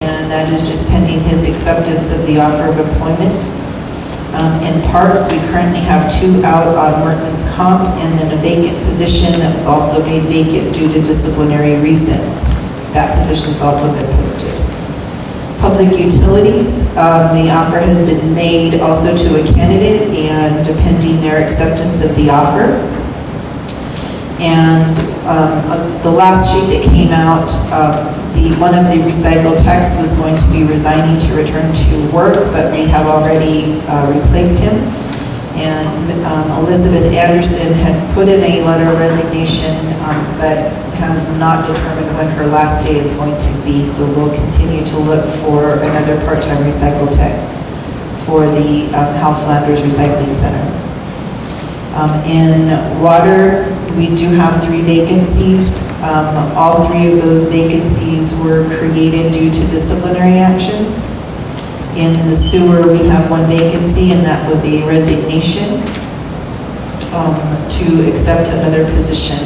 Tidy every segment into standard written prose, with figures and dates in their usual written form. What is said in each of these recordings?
and that is just pending his acceptance of the offer of employment. In Parks, we currently have 2 out on workman's comp, and then a vacant position that was also made vacant due to disciplinary reasons. That position's also been posted. Public Utilities, the offer has been made also to a candidate, and pending their acceptance of the offer. And the last sheet that came out, one of the recycle techs was going to be resigning to return to work, but we have already replaced him. And Elizabeth Anderson had put in a letter of resignation, but has not determined when her last day is going to be. So we'll continue to look for another part-time recycle tech for the Hal Flanders Recycling Center. In water, we do have 3 vacancies. All 3 of those vacancies were created due to disciplinary actions. In the sewer, we have 1 vacancy, and that was a resignation to accept another position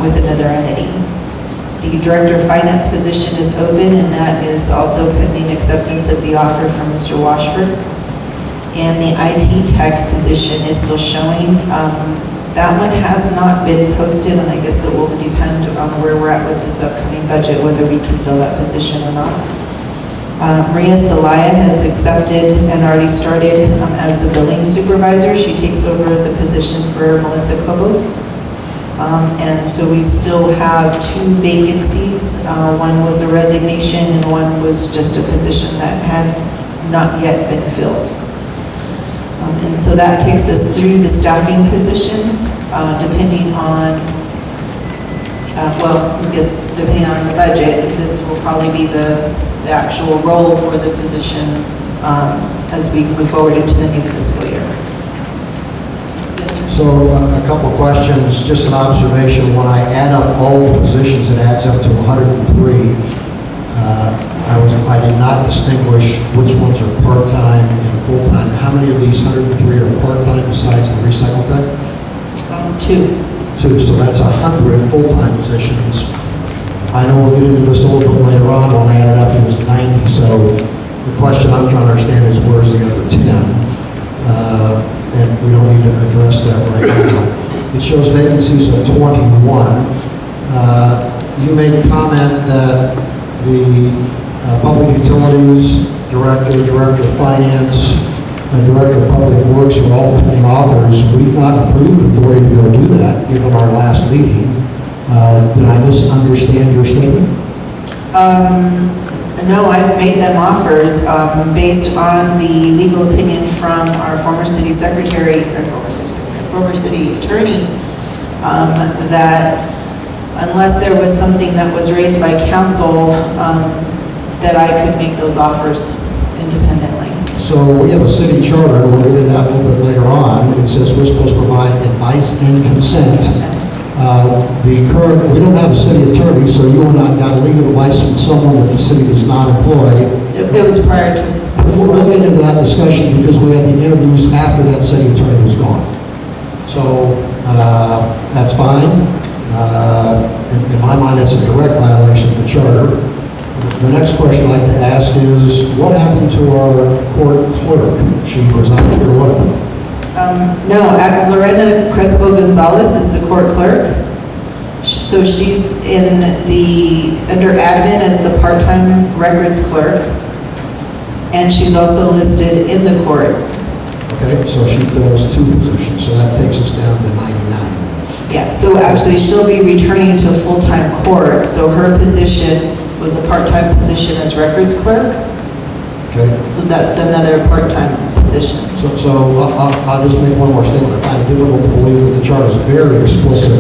with another entity. The Director of Finance position is open, and that is also pending acceptance of the offer from Mr. Washburn. And the IT tech position is still showing. That one has not been posted, and I guess it will depend on where we're at with this upcoming budget, whether we can fill that position or not. Maria Celaya has accepted and already started as the billing supervisor. She takes over the position for Melissa Cobos. And so we still have 2 vacancies. One was a resignation, and one was just a position that had not yet been filled. And so that takes us through the staffing positions, depending on, well, I guess depending on the budget, this will probably be the actual role for the positions as we move forward into the new fiscal year. Yes, sir. So a couple questions, just an observation. When I add up all the positions, it adds up to 103. I did not distinguish which ones are part-time and full-time. How many of these 103 are part-time besides the recycle tech? 2. 2, so that's 100 full-time positions. I know we'll get into this a little bit later on. When I added up, it was 90. So the question I'm trying to understand is where's the other 10? And we don't need to address that right now. It shows vacancies of 21. You made a comment that the Public Utilities Director, Director of Finance, and Director of Public Works are all pending offers. We've not approved authority to go do that, given our last meeting. Did I misunderstand your statement? No, I've made them offers based on the legal opinion from our former city secretary, former city attorney, that unless there was something that was raised by council, that I could make those offers independently. So we have a city charter, and we'll get into that a little bit later on. It says we're supposed to provide advice and consent. We don't have a city attorney, so you and I got legal advice from someone that the city does not employ. It was prior to. We'll get into that discussion because we had the interviews after that city attorney was gone. So that's fine. In my mind, that's a direct violation of the charter. The next question I'd like to ask is, what happened to our court clerk? She resigned or what? No, Lorena Crespo Gonzalez is the court clerk. So she's under admin as the part-time records clerk, and she's also listed in the court. Okay, so she fills 2 positions, so that takes us down to 99. Yeah, so actually she'll be returning to full-time court, so her position was a part-time position as records clerk. Okay. So that's another part-time position. So I'll just make one more statement. I find it difficult to believe that the charter is very explicit,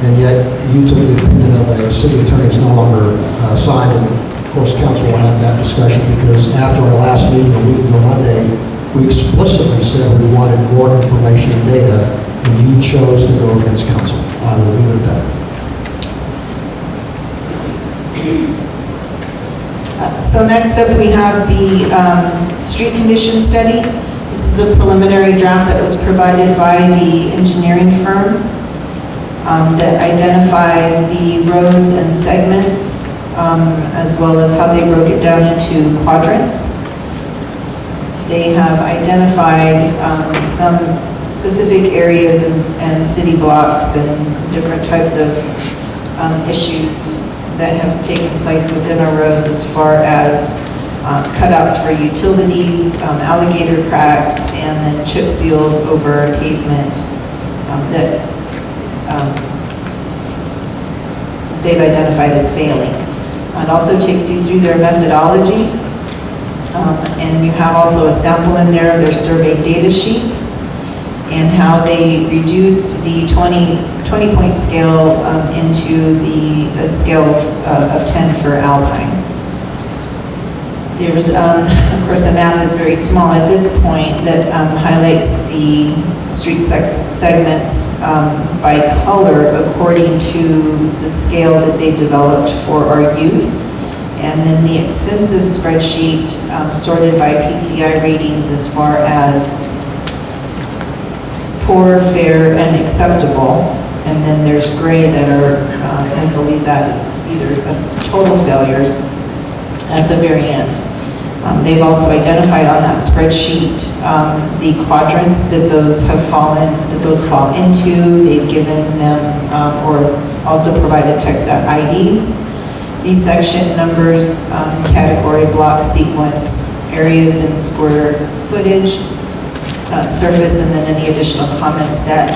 and yet you took the opinion of a city attorney is no longer signed, and of course council will have that discussion because after our last meeting a week ago Monday, we explicitly said we wanted more information and data, and you chose to go against council. I will leave it at that. So next up we have the street condition study. This is a preliminary draft that was provided by the engineering firm that identifies the roads and segments as well as how they broke it down into quadrants. They have identified some specific areas and city blocks and different types of issues that have taken place within our roads as far as cutouts for utilities, alligator cracks, and then chip seals over pavement that they've identified as failing. It also takes you through their methodology, and you have also a sample in there of their survey data sheet and how they reduced the 20-point scale into a scale of 10 for Alpine. There's, of course, the map is very small at this point that highlights the street segments by color according to the scale that they developed for our use. And then the extensive spreadsheet sorted by PCI ratings as far as poor, fair, and acceptable. And then there's gray that are, I believe that is either total failures at the very end. They've also identified on that spreadsheet the quadrants that those fall into. They've given them or also provided text IDs. These section numbers, category, block, sequence, areas and square footage, surface, and then any additional comments that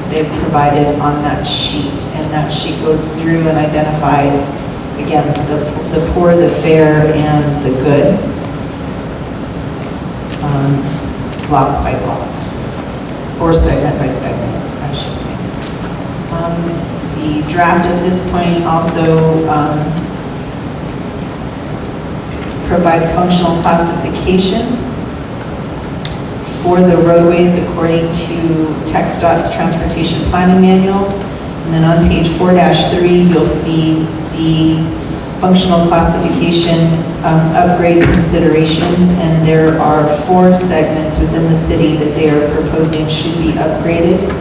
they've provided on that sheet. And that sheet goes through and identifies, again, the poor, the fair, and the good, block by block, or segment by segment, I should say. The draft at this point also provides functional classifications for the roadways according to TxDOT's Transportation Planning Manual. And then on page 4-3, you'll see the functional classification upgrade considerations, and there are 4 segments within the city that they are proposing should be upgraded.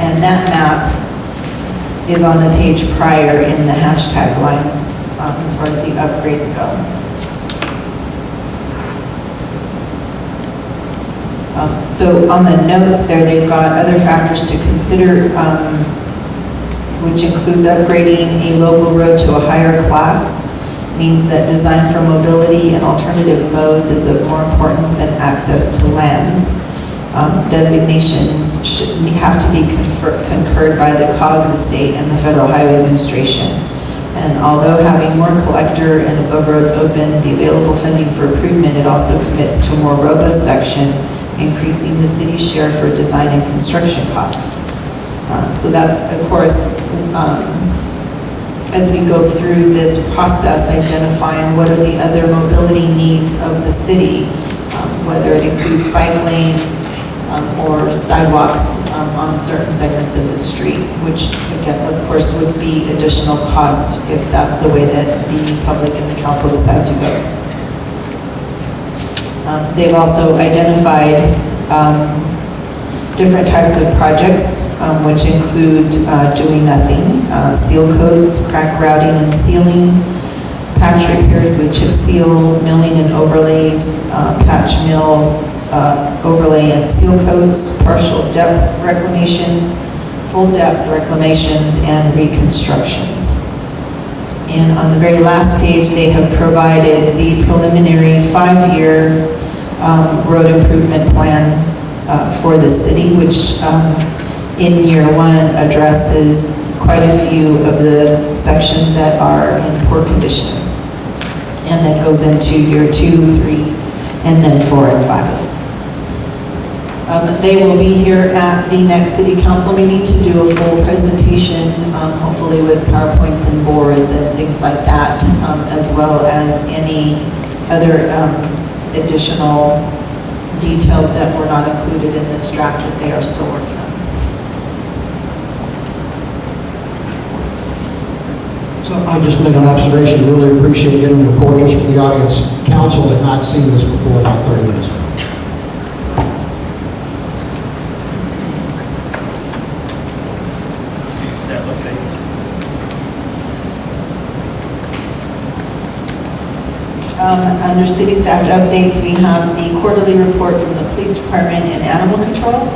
And that map is on the page prior in the hashtag lines as far as the upgrades go. So on the notes there, they've got other factors to consider, which includes upgrading a local road to a higher class, means that design for mobility and alternative modes is of more importance than access to lands. Designations have to be concurred by the COG, the state, and the Federal Highway Administration. And although having more collector and above roads open the available funding for improvement, it also commits to a more robust section, increasing the city's share for design and construction costs. So that's, of course, as we go through this process, identifying what are the other mobility needs of the city, whether it includes bike lanes or sidewalks on certain segments of the street, which, again, of course, would be additional cost if that's the way that the public and the council decide to go. They've also identified different types of projects, which include doing nothing, seal coats, crack routing and sealing, patch repairs with chip seal, milling and overlays, patch mills, overlay and seal coats, partial depth reclamations, full depth reclamations, and reconstructions. And on the very last page, they have provided the preliminary 5-year road improvement plan for the city, which in year 1 addresses quite a few of the sections that are in poor condition, and then goes into year 2, 3, and then 4 and 5. They will be here at the next city council meeting to do a full presentation, hopefully with PowerPoints and boards and things like that, as well as any other additional details that were not included in this draft that they are still working on. So I'll just make an observation. Really appreciate getting the report just for the audience. Council had not seen this before about 30 minutes ago. Under city staff updates, we have the quarterly report from the police department and animal control.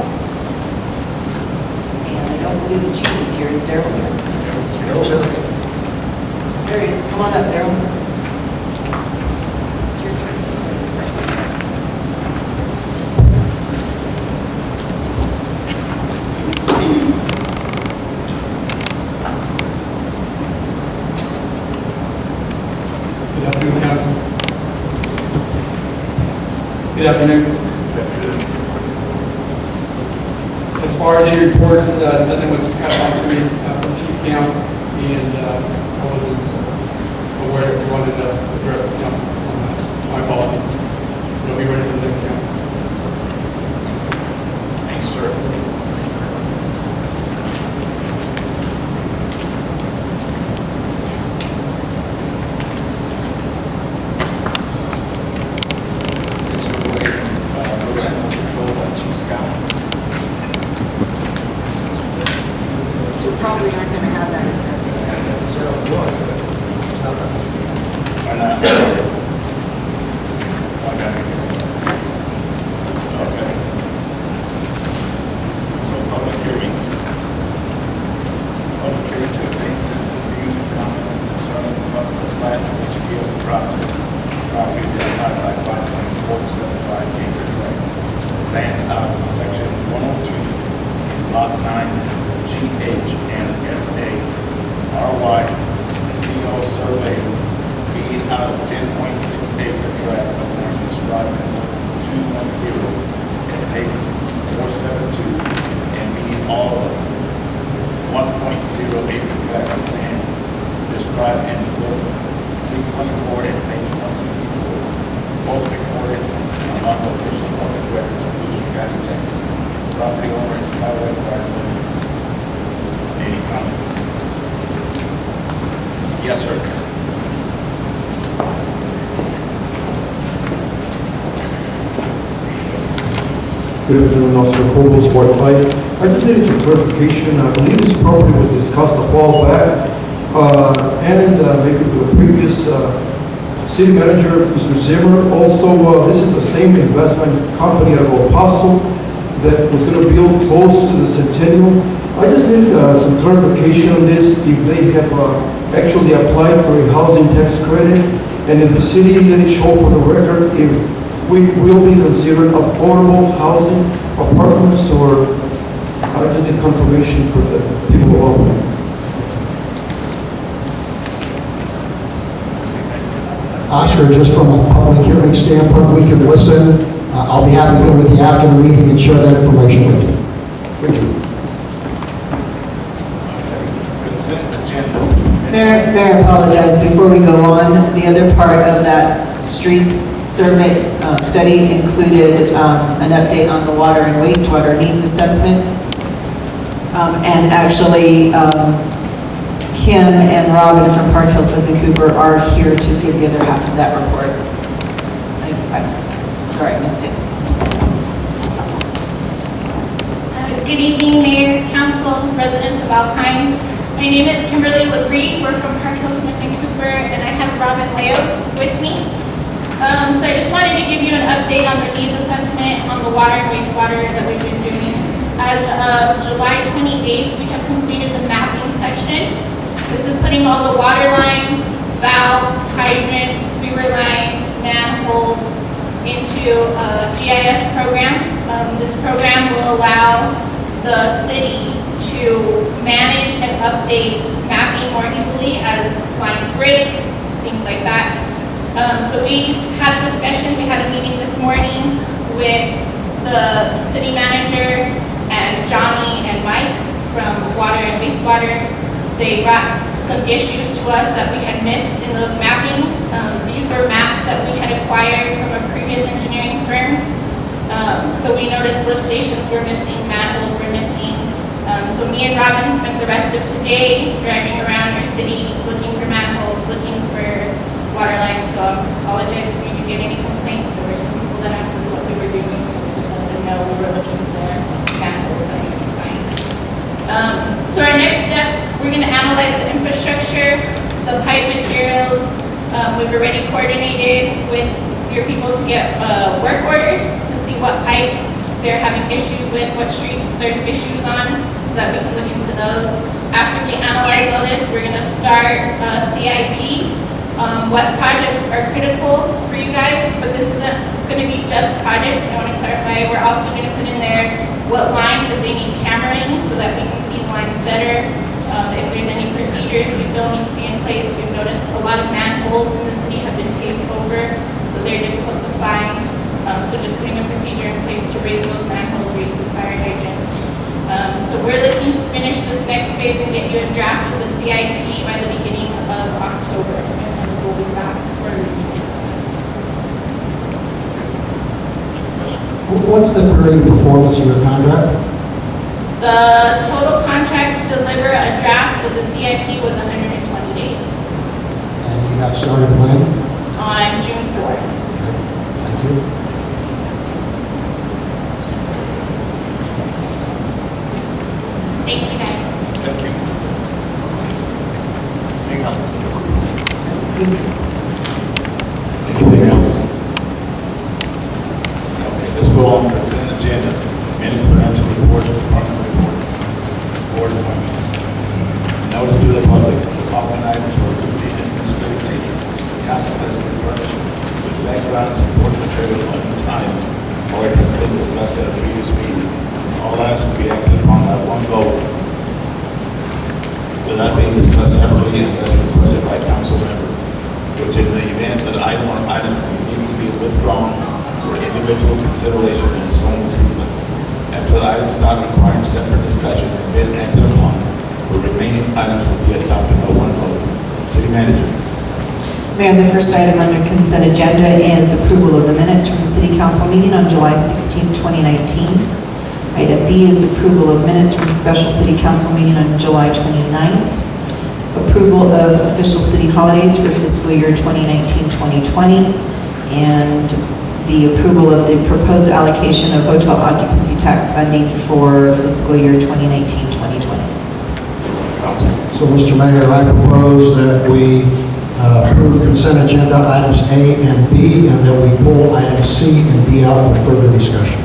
And I don't believe the chief is here. Is Daryl here? There he is. Come on up, Daryl. It's your turn. Good afternoon, Council. Good afternoon. As far as any reports, nothing was passed on to me from Chief Scout, and I wasn't aware that we wanted to address the council on that. My apologies. We'll be ready for the next council. Thanks, sir. This is related to animal control by Chief Scott. You probably aren't going to have that in there. Why not? Okay. Okay. So public hearings. Public hearing to obtain citizens' views and comments concerning the plat of HBO property. Property identified by 5.475 acres right. Land out of section 102, lot 9, GH and SA, RY, CO survey, feed out of 10.6 acre tract of land described in 210, and pages 472, and meet all of 1.0 acre tract of land described in book 324 and page 164, both recorded on lot location public records of Houston County, Texas. Property owner is Skyway Garden. Any comments? Yes, sir. Good afternoon, Oscar Cobos, Ward 5. I just needed some clarification. I believe this property was discussed a while back, and maybe with the previous city manager, Mr. Zimmer. Also, this is the same investment company out of El Paso that was going to build close to the Centennial. I just need some clarification on this, if they have actually applied for a housing tax credit, and if the city, let it show for the record if we will be considered affordable housing apartments, or I just need confirmation for the people of Albany. Oscar, just from a public hearing standpoint, we can listen. I'll be happy to go with you after the meeting and share that information with you. Thank you. Consent agenda. Mayor, I apologize. Before we go on, the other part of that streets survey study included an update on the water and wastewater needs assessment. And actually, Kim and Robin from Park Hill Smith and Cooper are here to give the other half of that report. Sorry, I missed it. Good evening, Mayor, Council, residents of Alpine. My name is Kimberly Labrie. We're from Park Hill Smith and Cooper, and I have Robin Leos with me. So I just wanted to give you an update on the needs assessment on the water and wastewater that we've been doing. As of July 28th, we have completed the mapping section. This is putting all the water lines, valves, hydrants, sewer lines, manholes into a GIS program. This program will allow the city to manage and update mapping more easily as lines break, things like that. So we had a discussion, we had a meeting this morning with the city manager and Johnny and Mike from Water and Wastewater. They brought some issues to us that we had missed in those mappings. These were maps that we had acquired from a previous engineering firm. So we noticed lift stations were missing, manholes were missing. So me and Robin spent the rest of today driving around your city looking for manholes, looking for water lines. So I apologize if you do get any complaints. There were some people that asked us what we were doing. We just let them know we were looking for manholes that we can find. So our next steps, we're going to analyze the infrastructure, the pipe materials, We've already coordinated with your people to get work orders to see what pipes they're having issues with, what streets there's issues on, so that we can look into those. After we analyze all this, we're gonna start CIP, what projects are critical for you guys, but this isn't gonna be just projects. I wanna clarify, we're also gonna put in there what lines, if they need cammering, so that we can see the lines better. If there's any procedures we feel need to be in place, we've noticed a lot of manholes in the city have been paved over, so they're difficult to find. So just putting a procedure in place to raise those manholes, raise the fire hydrant. So we're looking to finish this next phase and get you a draft of the CIP by the beginning of October, and then we'll be back for review. What's the period of performance of your contract? The total contract to deliver a draft of the CIP was 120 days And you got started when? on June 4th. Thank you. Thank you, guys. Thank you. Anything else? Anything else? Okay, let's go on consent agenda. Minutes, financial reports, department reports, board appointments. Notice to the public, the following items were routine administrative nature. The council has been furnished with background and supporting material on each item, or it has been discussed at a previous meeting. All items will be acted upon by one vote, without being discussed separately unless requested by a council member, which in the event that item or items will immediately be withdrawn for individual consideration in its own sequence. After the items not requiring separate discussion have been acted upon, the remaining items will be adopted by one vote. City Manager. Mayor, the first item under consent agenda is approval of the minutes from the city council meeting on July 16, 2019. Item B is approval of minutes from special city council meeting on July 29th. Approval of official city holidays for fiscal year 2019-2020. And the approval of the proposed allocation of hotel occupancy tax funding for fiscal year 2019-2020. Council. So, Mr. Mayor, I propose that we approve consent agenda items A and B, and that we pull items C and D out for further discussion.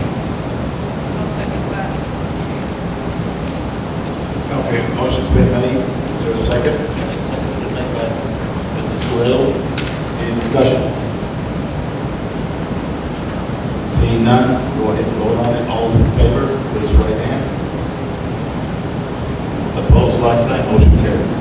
Okay, motion's been made. Is there a second? Second's been made by Mrs. Guerrero. Any discussion? Seeing none, go ahead and vote on it. All those in favor, raise your right hand. Opposed, like sign, motion carries.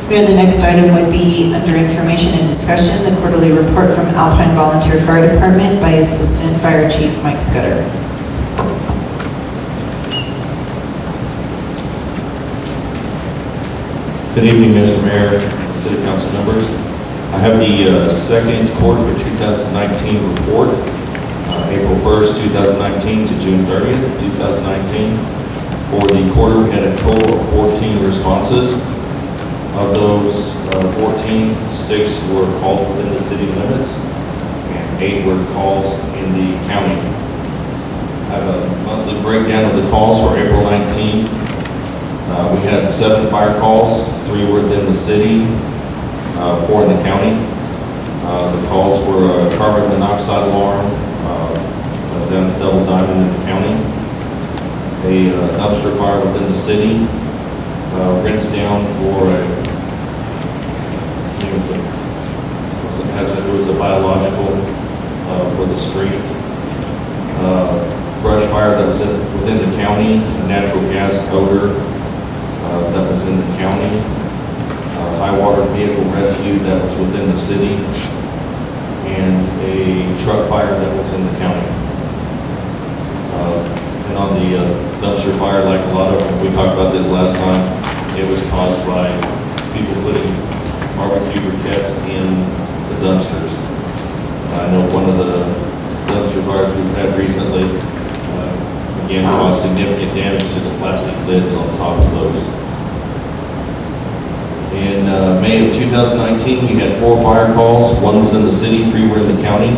Mayor, the next item would be under information and discussion, the quarterly report from Alpine Volunteer Fire Department by Assistant Fire Chief Mike Scudder. Good evening, Mr. Mayor, City Council members. I have the second quarter for 2019 report, April 1st, 2019 to June 30th, 2019. For the quarter, we had a total of 14 responses. Of those 14, 6 were calls within the city limits, and 8 were calls in the county. I have a monthly breakdown of the calls for April 19. We had 7 fire calls, 3 within the city, 4 in the county. The calls were a carbon monoxide alarm, that was on Double Diamond in the county, a dumpster fire within the city, rinse down for it was a biological for the street, brush fire that was within the county, a natural gas odor that was in the county, high water vehicle rescue that was within the city, and a truck fire that was in the county. And on the dumpster fire, like a lot of them, we talked about this last time, it was caused by people putting barbecue briquettes in the dumpsters. I know one of the dumpster fires we've had recently, again, caused significant damage to the plastic lids on top of those. In May of 2019, we had 4 fire calls. 1 was in the city, 3 were in the county.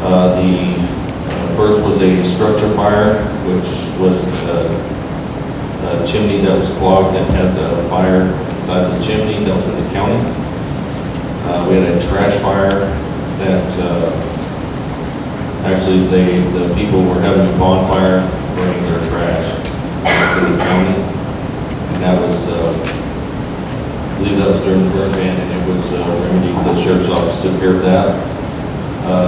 The first was a structure fire, which was chimney that was clogged that had a fire inside the chimney that was in the county. We had a trash fire that, actually, the people were having a bonfire burning their trash. It's in the county. And that was, I believe that was during the burn ban, and it was remedied. The sheriff's office took care of that.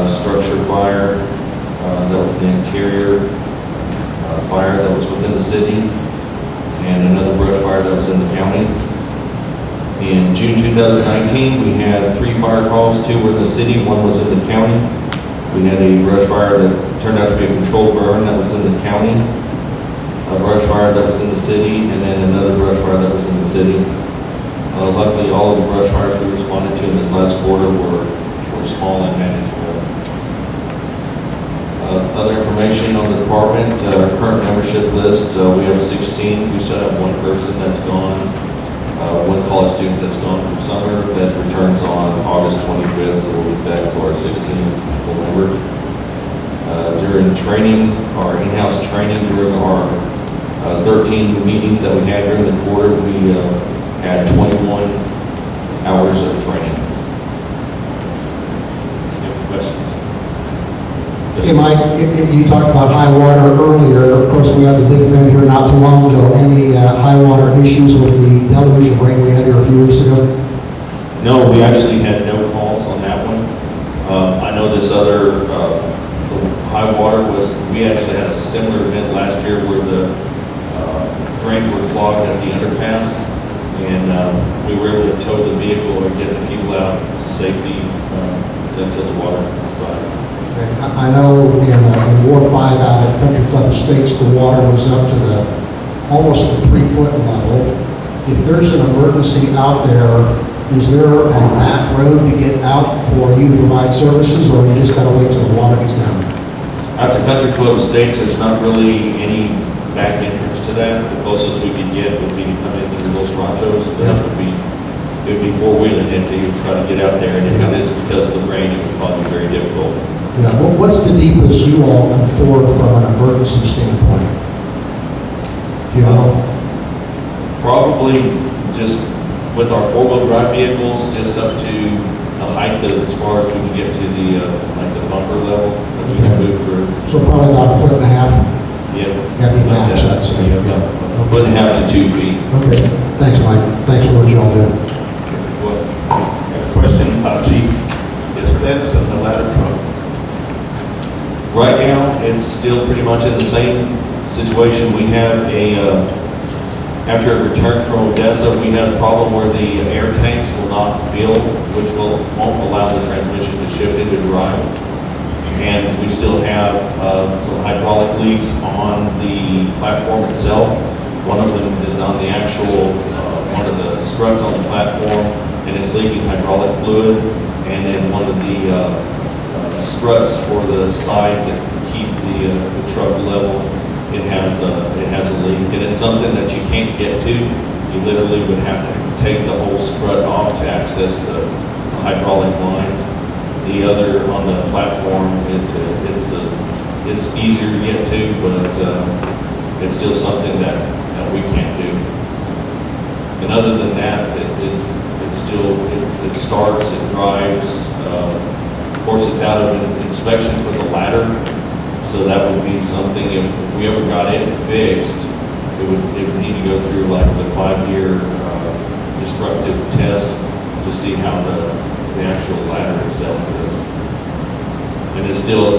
Structure fire, that was the interior fire that was within the city, and another brush fire that was in the county. In June 2019, we had 3 fire calls. 2 were in the city, 1 was in the county. We had a brush fire that turned out to be a controlled burn that was in the county, a brush fire that was in the city, and then another brush fire that was in the city. Luckily, all of the brush fires we responded to in this last quarter were small and manageable. Other information on the department, current membership list, we have 16. We still have 1 person that's gone, 1 college student that's gone from summer that returns on August 25th, so we'll be back to our 16 full members. During training, our in-house training, during our 13 meetings that we had during the quarter, we had 21 hours of training. Any questions? Hey, Mike, you talked about high water earlier. Of course, we had the big event here not too long ago. Any high water issues with the deluge of rain we had here a few weeks ago? No, we actually had no calls on that one. I know this other high water was, we actually had a similar event last year where the drains were clogged at the underpass, and we were able to tow the vehicle and get the people out to safety until the water subsided. I know in Ward 5 out at Country Club Estates, the water was up to almost the 3-foot level. If there's an emergency out there, is there a back road to get out for you to provide services, or you just gotta wait till the water gets down? Out to Country Club Estates, there's not really any back entrance to that. The closest we could get would be to come in through Los Ranchos, but it would be 4-wheeling it to try to get out there, and if it is because of the rain, it would probably be very difficult. Yeah, what's the deepest you all can afford from an emergency standpoint? Do you know? Probably just with our 4-wheel drive vehicles, just up to the height that as far as we can get to the, like the bumper level that we can move through. So probably about 1.5 feet? Yeah. That'd be max, I'd say. Yeah. 1.5 to 2 feet. Okay, thanks, Mike. Thanks for what y'all do. What? I have a question, Chief. The status of the ladder truck. Right now, it's still pretty much in the same situation. We have after it returned from Odessa, we had a problem where the air tanks will not fill, which won't allow the transmission to shift into drive. And we still have some hydraulic leaks on the platform itself. One of them is on the actual, one of the struts on the platform, and it's leaking hydraulic fluid. And then one of the struts for the side that keep the truck level, it has a leak, and it's something that you can't get to. You literally would have to take the whole strut off to access the hydraulic line. The other on the platform, it's easier to get to, but it's still something that we can't do. And other than that, it starts, it drives. Of course, it's out of inspection for the ladder, so that would be something, if we ever got it fixed, it would need to go through like the 5-year destructive test to see how the actual ladder itself is. And it's still,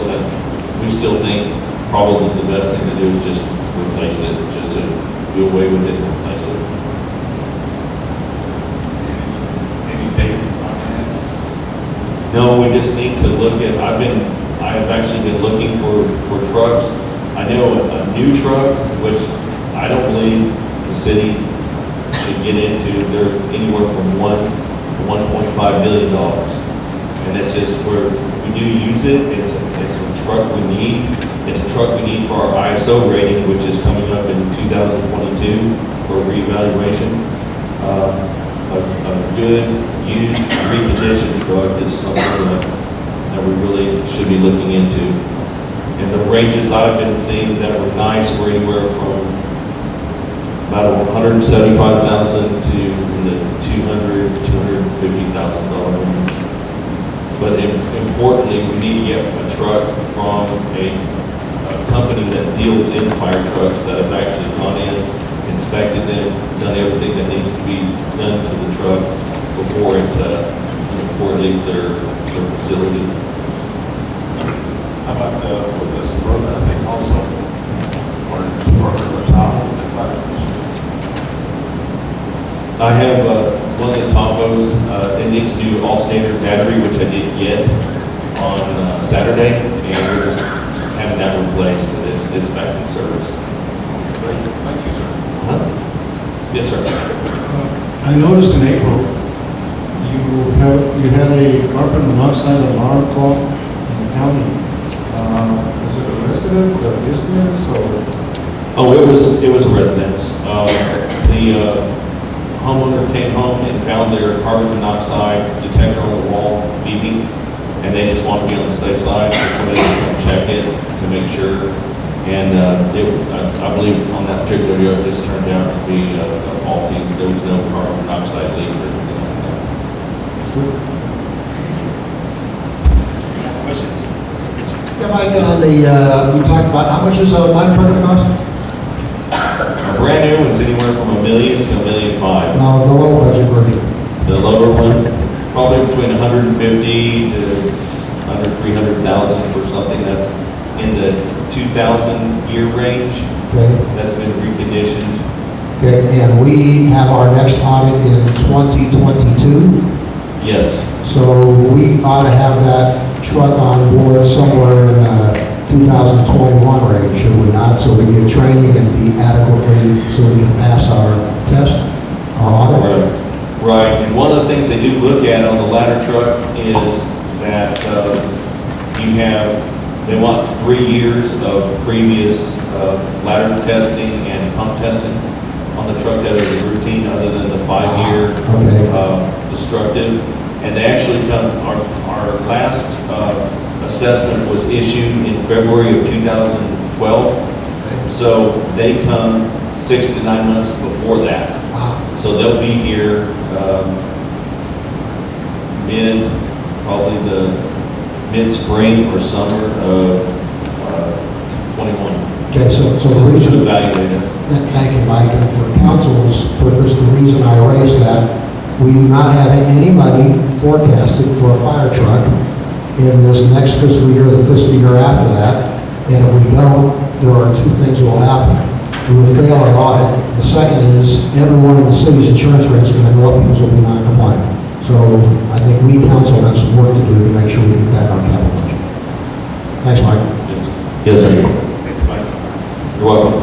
we still think probably the best thing to do is just replace it, just to do away with it and replace it. Any date on that? No, we just need to look at, I have actually been looking for trucks. I know a new truck, which I don't believe the city should get into. They're anywhere from $1 to $1.5 billion. And it's just where we do use it. It's a truck we need. It's a truck we need for our ISO rating, which is coming up in 2022 for reevaluation. A good, used, reconditioned truck is something that we really should be looking into. And the ranges I've been seeing that were nice were anywhere from $175,000 to the $250,000 range. But importantly, we need to get a truck from a company that deals in fire trucks that have actually gone in, inspected them, done everything that needs to be done to the truck before it leaves their facility. How about with the Suburban, I think also, or the Suburban or Tahoe, that's not an issue. I have one of the Tahoes, it needs a new alternator battery, which I did get on Saturday, and we're just having that replaced, but it's back in service. Great, thank you, sir. Yes, sir. I noticed in April, you had a carbon monoxide alarm call in the county. Was it a resident, a business, or? Oh, it was a residence. The homeowner came home and found their carbon monoxide detector on the wall beeping, and they just wanted to be on the safe side, so somebody would come check it to make sure. And I believe on that particular year, it just turned out to be faulty. There was no carbon monoxide leak or anything like that. It's good. Questions? Yes, sir. Yeah, Mike, you talked about, how much is a line truck gonna cost? A brand new one's anywhere from $1 million to $1.5 million. No, the low budget version. The lower one, probably between 150 to under 300,000 for something that's in the 2,000 year range. Okay, That's been reconditioned. okay, and we have our next audit in 2022. Yes, So we ought to have that truck on board somewhere in the 2021 range, should we not? So we get training and be adequately, so we can pass our test, our audit. right. And one of the things they do look at on the ladder truck is that they want 3 years of previous ladder testing and pump testing on the truck that is routine, other than the 5-year Okay. destructive. And they actually our last assessment was issued in February of 2012. So they come 6 to 9 months before that. So they'll be here probably the mid-spring or summer of 21. Okay, so the To reason, evaluate us. thank you, Mike, and for council's purpose, the reason I raised that, we do not have any money forecasted for a fire truck in this next fiscal year, the fiscal year after that. And if we don't, there are 2 things that will happen. We will fail our audit. The second is, everyone in the city's insurance rates are going to go up because we'll be non-compliant. So I think we, council, have some work to do to make sure we get that in our capital budget. Thanks, Mike. Yes, sir. Thank you, Mike. You're welcome.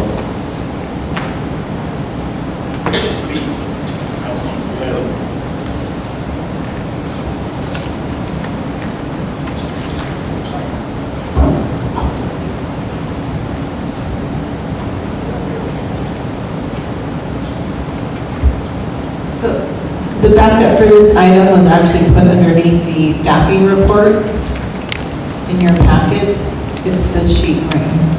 Councilman Severino. So the backup for this item was actually put underneath the staffing report in your packets. It's this sheet right here.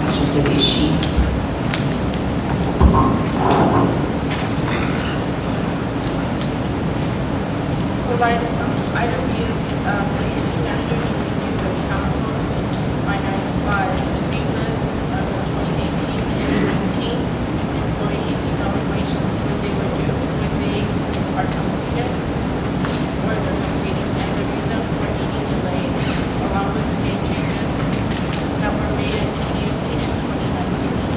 I should say these sheets. So item B is for the city manager to review the council by painless of the 2018-2019 employee evaluations when they were due, when they are completed, or they're completed, and the reason for any delays, along with the changes that were made in 2018 and 2019.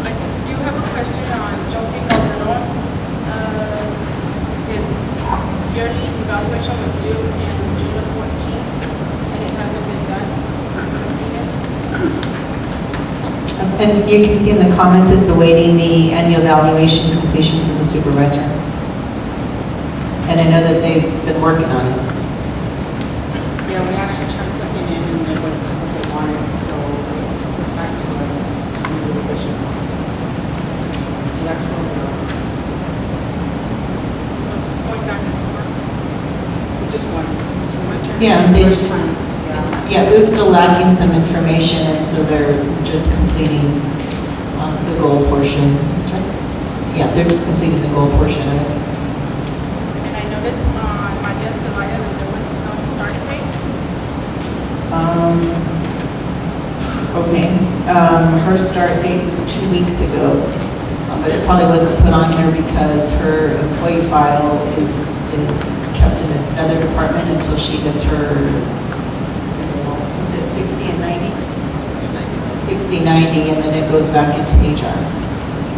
I do have a question on Joaquin Calderon. His yearly evaluation was due in June of 14, and it hasn't been done. And you can see in the comments, it's awaiting the annual evaluation completion from the supervisor. And I know that they've been working on it. Yeah, we actually tried something in and it wasn't what they wanted, so they sent back to us to do the revision. So that's where we are. So it's going back and forth. We just once. So one turn. Yeah, they- First time, yeah. Yeah, it was still lacking some information, and so they're just completing the goal portion. That's right. Yeah, they're just completing the goal portion of it. And I noticed on Maria Zelaya that there was no start date. Okay, her start date was 2 weeks ago, but it probably wasn't put on here because her employee file is kept in another department until she gets her, was it 60 and 90? 60, 90, and then it goes back into HR.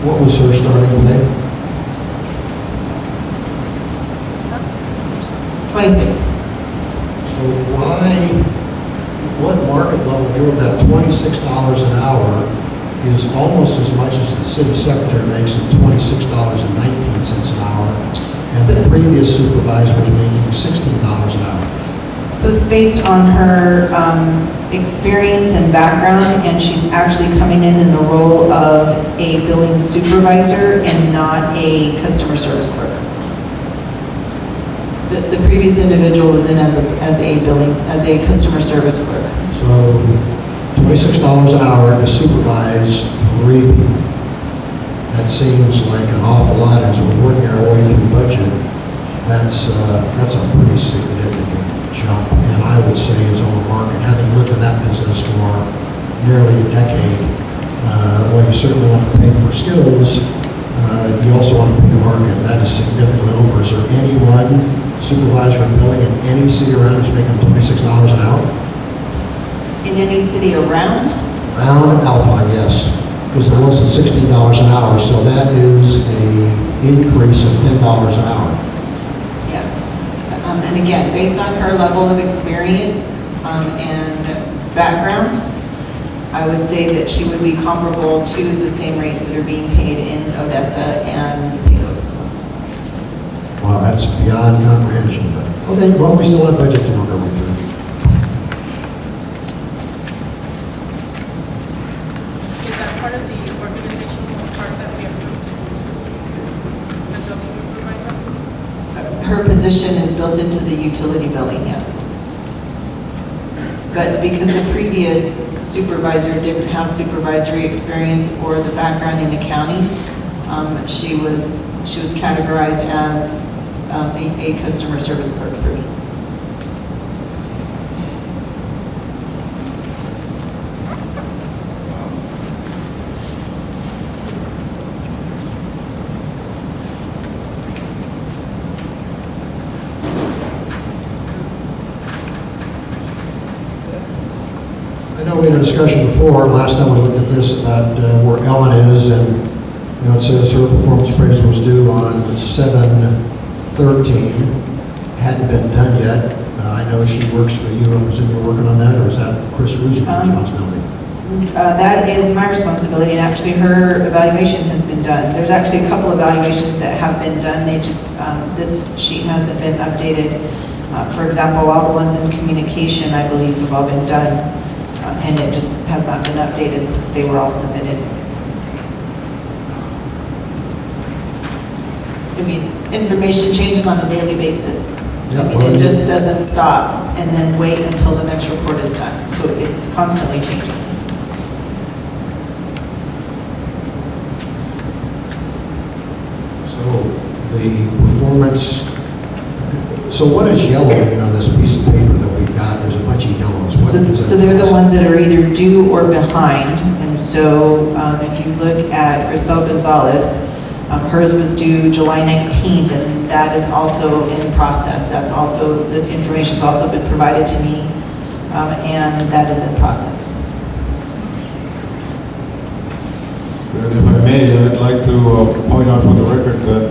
What was her starting pay? 26. So what market level drove that $26 an hour is almost as much as the city secretary makes at $26.19 an hour, and the previous supervisor was making $16 an hour. So it's based on her experience and background, and she's actually coming in the role of a billing supervisor and not a customer service clerk. The previous individual was in as a customer service clerk. So $26 an hour to supervise 3 people. That seems like an awful lot as we're working our way through budget. That's a pretty significant jump, and I would say is over market. Having lived in that business for nearly a decade, well, you certainly want to pay for skills. You also want to pay the market. That is significantly over. Is there anyone supervisor and billing in any city around who's making $26 an hour? In any city around? Around Alpine, yes. Because the list is $16 an hour, so that is a increase of $10 an hour. Yes. And again, based on her level of experience and background, I would say that she would be comparable to the same rates that are being paid in Odessa and Pecos. Well, that's beyond comprehension, but, okay, well, we still have budget to work our way through. Is that part of the organizational chart that we approved? The building supervisor? Her position is built into the utility billing, yes. But because the previous supervisor didn't have supervisory experience or the background in accounting, she was categorized as a customer service clerk for me. I know we had a discussion before, last time we looked at this, about where Ellen is, and, you know, it says her performance appraisal was due on 7/13, hadn't been done yet. I know she works for you, I presume you're working on that, or is that Chris Ruzi's responsibility? That is my responsibility, and actually her evaluation has been done. There's actually a couple evaluations that have been done, they just, this sheet hasn't been updated. For example, all the ones in communication, I believe, have all been done, and it just has not been updated since they were all submitted. I mean, information changes on a daily basis. I mean, it just doesn't stop and then wait until the next report is done, so it's constantly changing. So the performance, so what is yellow mean on this piece of paper that we've got? There's a bunch of yellows. What is that? So they're the ones that are either due or behind, and so if you look at Grisel Gonzalez, hers was due July 19th, and that is also in process. That's also, the information's also been provided to me, and that is in process. And if I may, I'd like to point out for the record that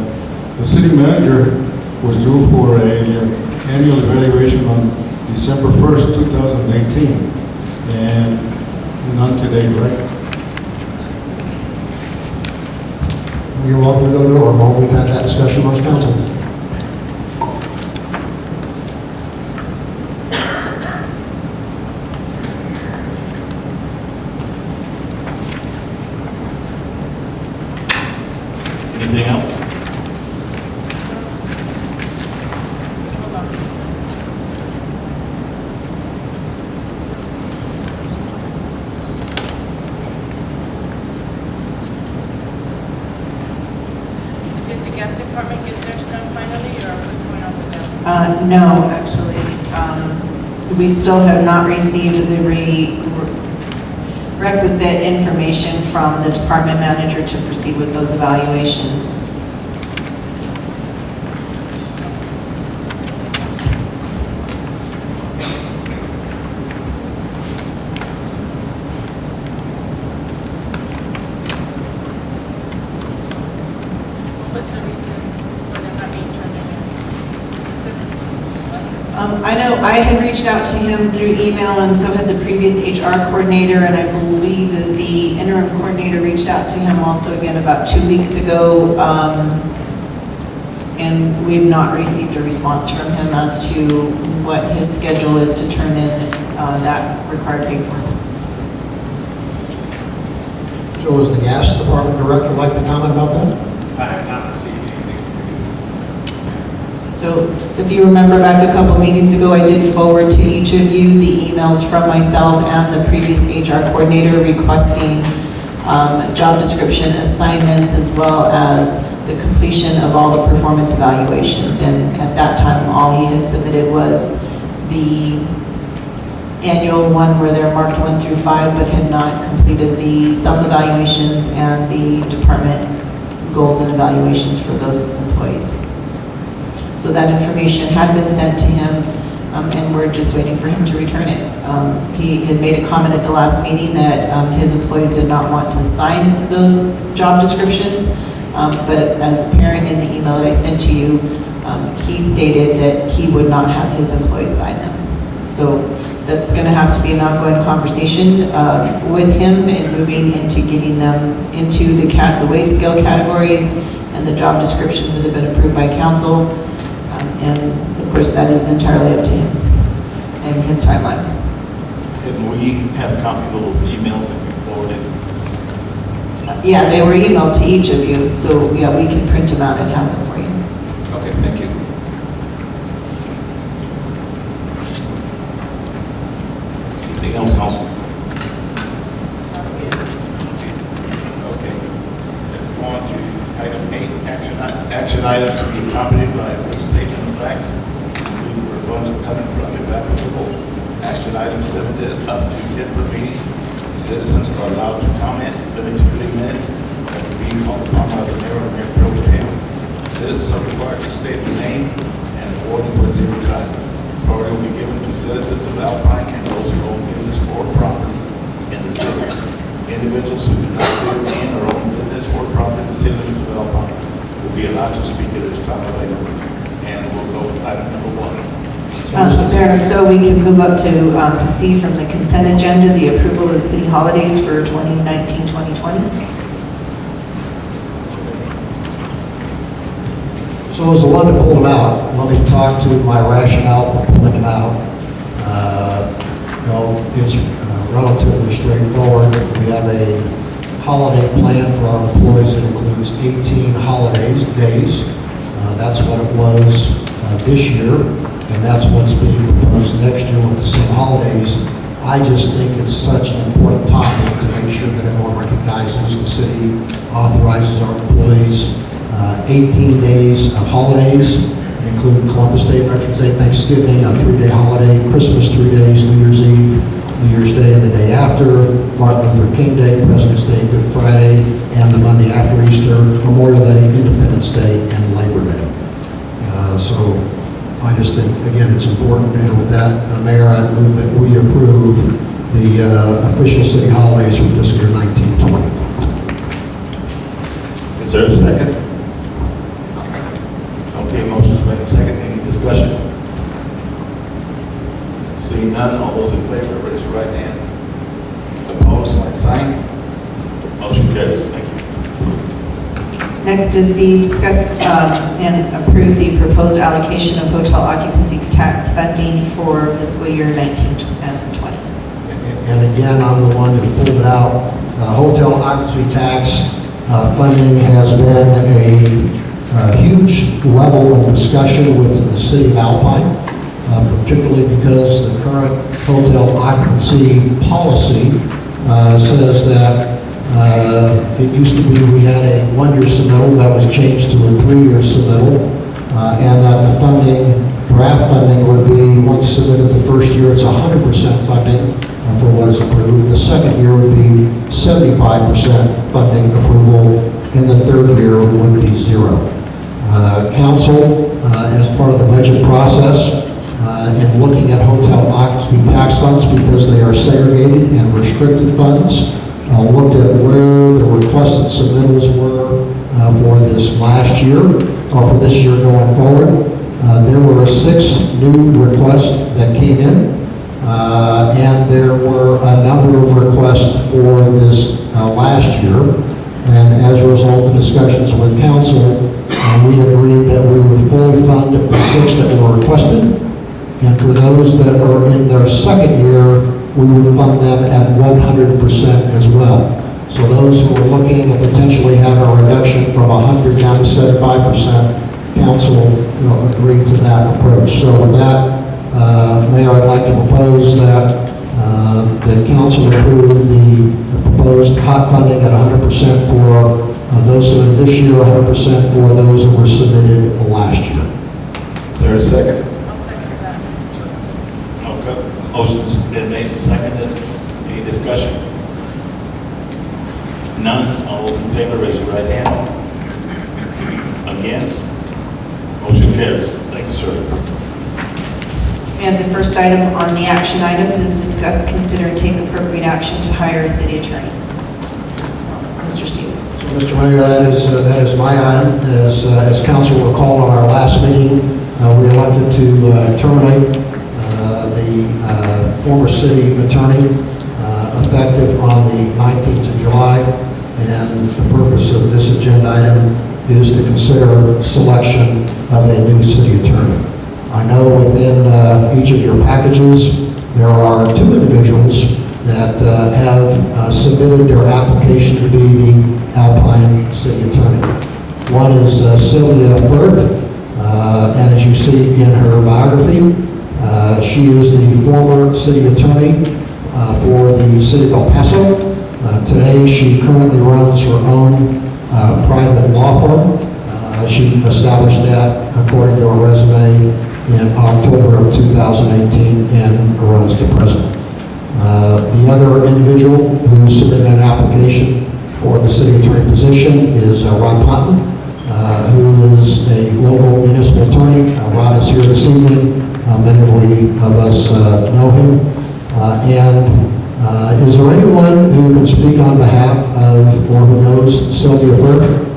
the city manager was due for an annual evaluation on December 1st, 2018, and none today, right? You're welcome to go to Ormo. We've had that discussion on council. else? Hold on. Did the gas department get theirs done finally, or what's going on with them? No, actually, we still have not received the requisite information from the department manager to proceed with those evaluations. What was the reason for them not being turned in? I know I had reached out to him through email, and so had the previous HR coordinator, and I believe that the interim coordinator reached out to him also again about 2 weeks ago, and we've not received a response from him as to what his schedule is to turn in that required paperwork. Joe, is the gas department director like to comment about that? I have not received anything from So if you remember back a couple meetings ago, I did forward to each of you the emails from myself and the previous HR coordinator requesting job description assignments as well as the completion of all the performance evaluations. And at that time, all he had submitted was the annual one where they're marked 1 through 5, but had not completed the self-evaluations and the department goals and evaluations for those employees. So that information had been sent to him, and we're just waiting for him to return it. He had made a comment at the last meeting that his employees did not want to sign those job descriptions, but as apparent in the email that I sent to you, he stated that he would not have his employees sign them. So that's going to have to be an ongoing conversation with him and moving into getting them into the wage scale categories and the job descriptions that have been approved by council. And of course, that is entirely up to him and his timeline. Can we have copies of those emails that we forwarded? Yeah, they were emailed to each of you, so yeah, we can print them out and have them for you. Okay, thank you. Anything else, Councilman? Okay. Let's go on to item 8, action items to be accompanied by a statement of facts, including where funds are coming from, if applicable. Action items limited up to 10 per meeting. Citizens are allowed to comment, limited to 3 minutes, that can be called upon by the mayor or mayor pro tem. Citizens are required to state their name and the ward in which they reside. Priority will be given to citizens of Alpine and those who own business or property in the city. Individuals who do not live in or own business or property in the city limits of Alpine will be allowed to speak at this time available. And we'll go with item number 1. Mayor, so we can move up to C from the consent agenda, the approval of the city holidays for 2019-2020. So as the one to pull them out, let me talk to my rationale for pulling them out. It's relatively straightforward. We have a holiday plan for our employees that includes 18 holidays, days. That's what it was this year, and that's what's being proposed next year with the same holidays. I just think it's such an important topic to make sure that everyone recognizes the city authorizes our employees 18 days of holidays, including Columbus Day, Veterans Day, Thanksgiving, a 3-day holiday, Christmas 3 days, New Year's Eve, New Year's Day and the day after, Martin Luther King Day, President's Day, Good Friday, and the Monday after Easter, Memorial Day, Independence Day, and Labor Day. So I just think, again, it's important, and with that, Mayor, I move that we approve the official city holidays for fiscal year 1920. Is there a second? Okay, motion's made and second. Any discussion? Seeing none, all those in favor, raise your right hand. Opposed, like sign. Motion carries. Thank you. Next is the discuss and approve the proposed allocation of hotel occupancy tax funding for fiscal year 1920. And again, I'm the one who pulled it out. Hotel occupancy tax Funding has been a huge level of discussion within the city of Alpine, particularly because the current hotel occupancy policy says that it used to be we had a one-year submittal that was changed to a 3-year submittal, and that the draft funding would be, once submitted the first year, it's 100% funding for what is approved. The second year would be 75% funding approval, and the third year would be 0. Council, as part of the budget process, in looking at hotel occupancy tax funds, because they are segregated and restricted funds, looked at where the requested submittals were for this last year, or for this year going forward. There were 6 new requests that came in, and there were a number of requests for this last year. And as a result of discussions with council, we agreed that we would fully fund the 6 that were requested. And for those that are in their second year, we would fund them at 100% as well. So those who are looking at potentially having a reduction from 100 down to 75%, council agreed to that approach. So with that, Mayor, I'd like to propose that council approve the proposed hot funding at 100% for those submitted this year, 100% for those that were submitted last year. Is there a second? I'll second that. Okay. Motion's been made and seconded. Any discussion? None. All those in favor, raise your right hand. Against? Motion carries. Thanks, sir. And the first item on the action items is discuss, consider, and take appropriate action to hire a city attorney. Mr. Stevens. So, Mr. Mayor, that is my item. As council recalled on our last meeting, we elected to terminate the former city attorney effective on the 19th of July. And the purpose of this agenda item is to consider selection of a new city attorney. I know within each of your packages, there are 2 individuals that have submitted their application to be the Alpine City Attorney. One is Sylvia Firth, and as you see in her biography, she is the former city attorney for the city of El Paso. Today, she currently runs her own private law firm. She established that, according to her resume, in October of 2018 and runs to present. The other individual who submitted an application for the city attorney position is Rod Ponton, who is a local municipal attorney. Rod is here this evening. Many of us know him. And is there anyone who can speak on behalf of, or who knows Sylvia Firth?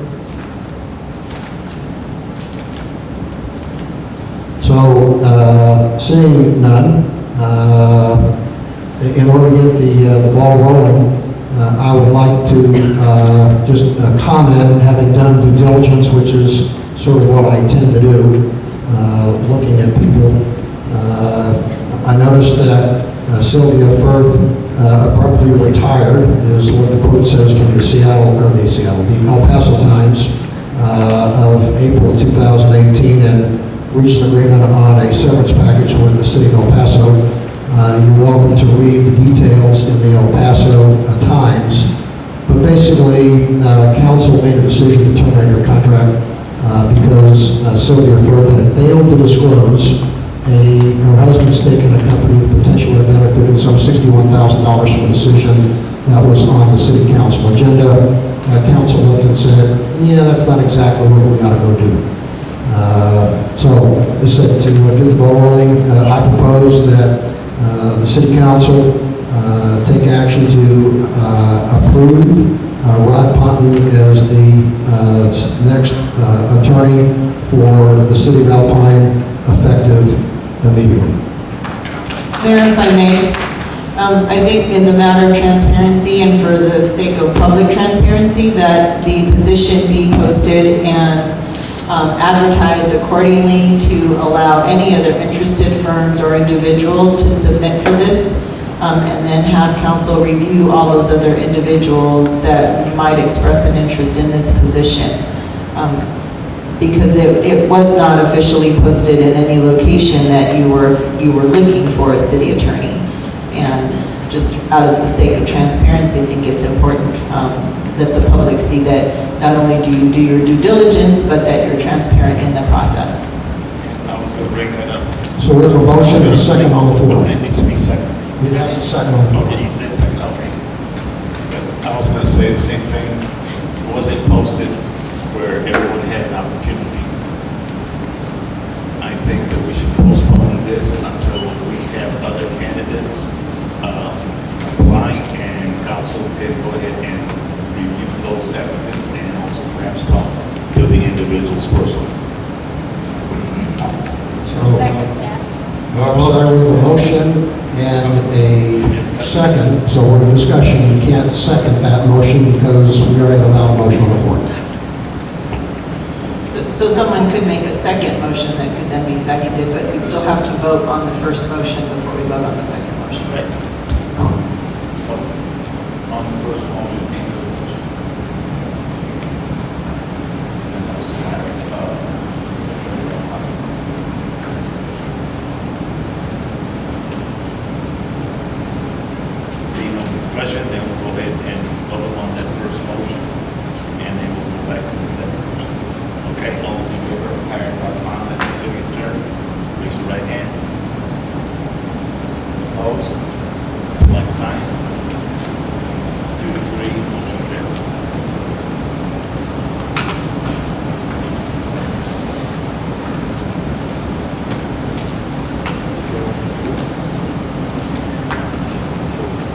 So, seeing none, in order to get the ball rolling, I would like to just comment, having done due diligence, which is sort of what I tend to do, looking at people. I noticed that Sylvia Firth abruptly retired, is what the quote says from the El Paso Times of April 2018, and reached an agreement on a severance package with the city of El Paso. You're welcome to read the details in the El Paso Times. But basically, council made a decision to terminate her contract because Sylvia Firth had failed to disclose her husband's stake in a company that potentially benefited some $61,000 from a decision that was on the city council agenda. Council looked and said, yeah, that's not exactly what we ought to go do. So, just to get the ball rolling, I propose that the city council take action to approve Rod Ponton as the next attorney for the city of Alpine, effective immediately. Mayor, if I may, I think in the matter of transparency and for the sake of public transparency, that the position be posted and advertised accordingly to allow any other interested firms or individuals to submit for this and then have council review all those other individuals that might express an interest in this position. Because it was not officially posted in any location that you were looking for a city attorney. And just out of the sake of transparency, I think it's important that the public see that not only do you do your due diligence, but that you're transparent in the process. I was going to bring that up. So we have a motion and a second on the floor. It needs to be second. It has a second on the floor. Okay, you did second, okay. Because I was going to say the same thing. Was it posted where everyone had an opportunity? I think that we should postpone this until we have other candidates applying, and council can go ahead and review those applicants and also perhaps talk to the individuals personally. Second, yes. Well, there was a motion and a second, so we're in discussion. You can't second that motion because we already have a valid motion on the floor. So someone could make a second motion that could then be seconded, but we'd still have to vote on the first motion before we vote on the second motion. Right. So, on the first motion, any discussion? See no discussion, then we'll go ahead and vote on that first motion, and then we'll go back to the second motion. Okay, all those in favor of hiring Rob Bond as the city attorney, raise your right hand. Opposed? Like sign. It's 2-3, motion carries.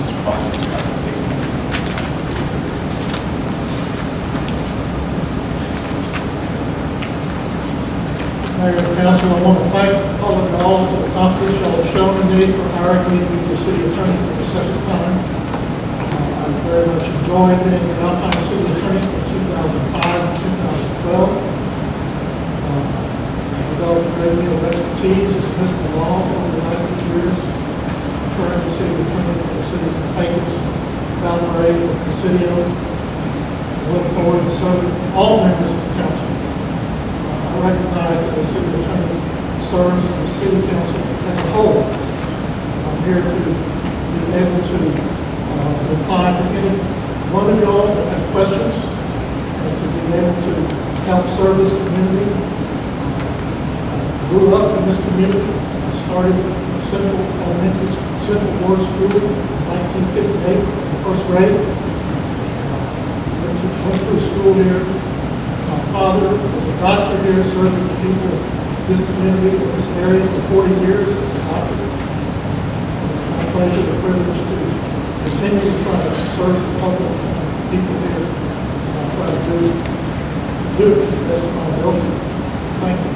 Mr. Bond, you have to say something. Mayor and Council, I want to thank Alderman Gall for the confidence y'all have shown in me for hiring me to be the city attorney for the second time. I very much enjoyed being the Alpine City Attorney from 2005 to 2012. I developed a great deal of expertise in municipal law over the last few years. I'm currently city attorney for the cities of Pecos, Valparaiso, and Presidio. I look forward to serving all members of the council. I recognize that the city attorney serves the city council as a whole. I'm here to be able to reply to any one of y'all that have questions, and to be able to help serve this community. I grew up in this community. I started Central Ward School in 1958, in the first grade. Went to the school here. My father was a doctor here, serving the people of this community, this area for 40 years as a doctor. It's my pleasure and privilege to continue to try to serve the public people here. And I'll try to do it to the best of my ability. Thank you.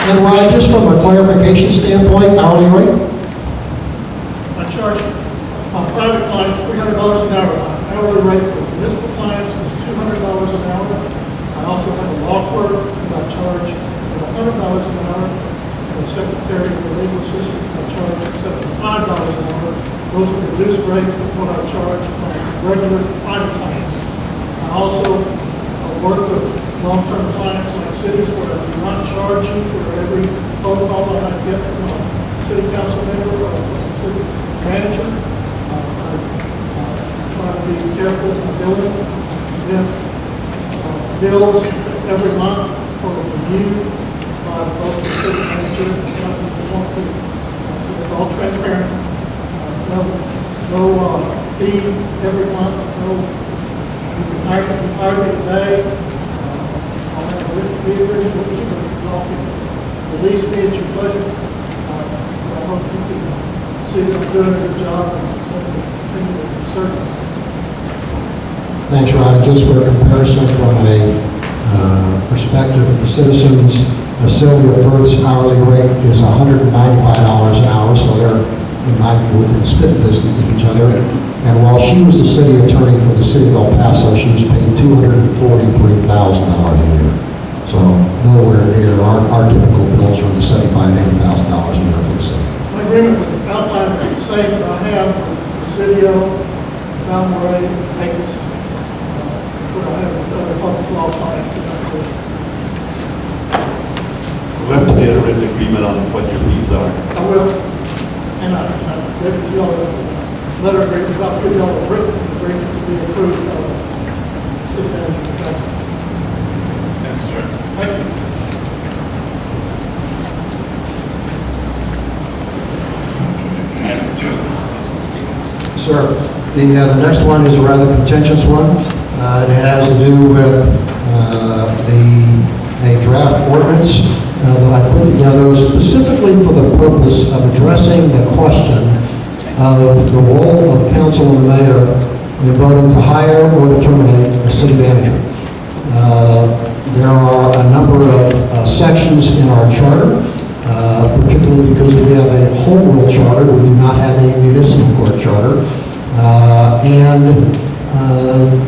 And Ryan, just from a clarification standpoint, hourly rate? I charge my private clients $300 an hour. My hourly rate for municipal clients is $200 an hour. I also have a law clerk that I charge at $100 an hour, and a secretary and a legal assistant I charge at $75 an hour. Those are reduced rates from what I charge my regular private clients. I also work with long-term clients like cities where I do not charge you for every phone call I might get from a city council member or from a city manager. I try to be careful with my billing. Get bills every month for review by both the city manager and the council if they want to. So it's all transparent. No fee every month. No, you can hire me today. I'll have a written fee agreement with you, but you all can release me at your pleasure. I hope you can see that I'm doing a good job and continue to serve. Thanks, Ryan. Just for a comparison from a perspective of the citizens, Sylvia Firth's hourly rate is $195 an hour, so they're in my view, within spit distance of each other. And while she was the city attorney for the city of El Paso, she was paid $243,000 a year. So nowhere near our typical bills are in the $75,000, $80,000 a year for the city. My agreement with the outline is the same that I have with Presidio, Mount Ray, Pecos, where I have other public law clients, and that's it. We'll have to get a written agreement on what your fees are. I will, and I gave it to y'all, letter agreement, I'll give y'all a written agreement to be approved by the city manager and council. Thanks, sir. Thank you. Item 2, Councilman Stevens. Sir, the next one is a rather contentious one. It has to do with a draft ordinance that I put together specifically for the purpose of addressing the question of the role of council and the mayor in voting to hire or to terminate a city manager. There are a number of sections in our charter, particularly because we have a home rule charter, we do not have a municipal court charter.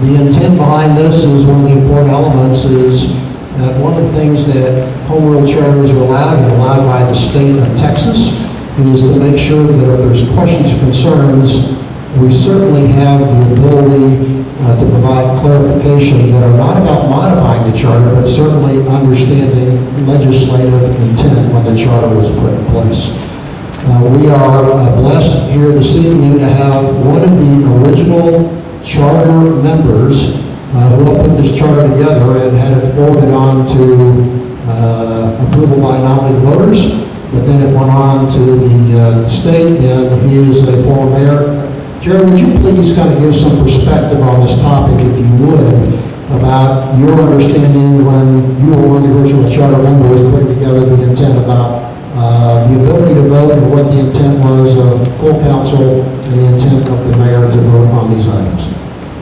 The intent behind this is one of the important elements is that one of the things that home rule charters are allowed and allowed by the state of Texas is to make sure that if there's questions or concerns, we certainly have the ability to provide clarification that are not about modifying the charter, but certainly understanding legislative intent when the charter was put in place. We are blessed here this evening to have one of the original charter members who all put this charter together and had it forwarded on to approval by not only the voters, but then it went on to the state, and he is a former mayor. Jerry, would you please kind of give some perspective on this topic, if you would, about your understanding when you were one of the original charter members putting together the intent about the ability to vote and what the intent was of full council and the intent of the mayor to vote on these items?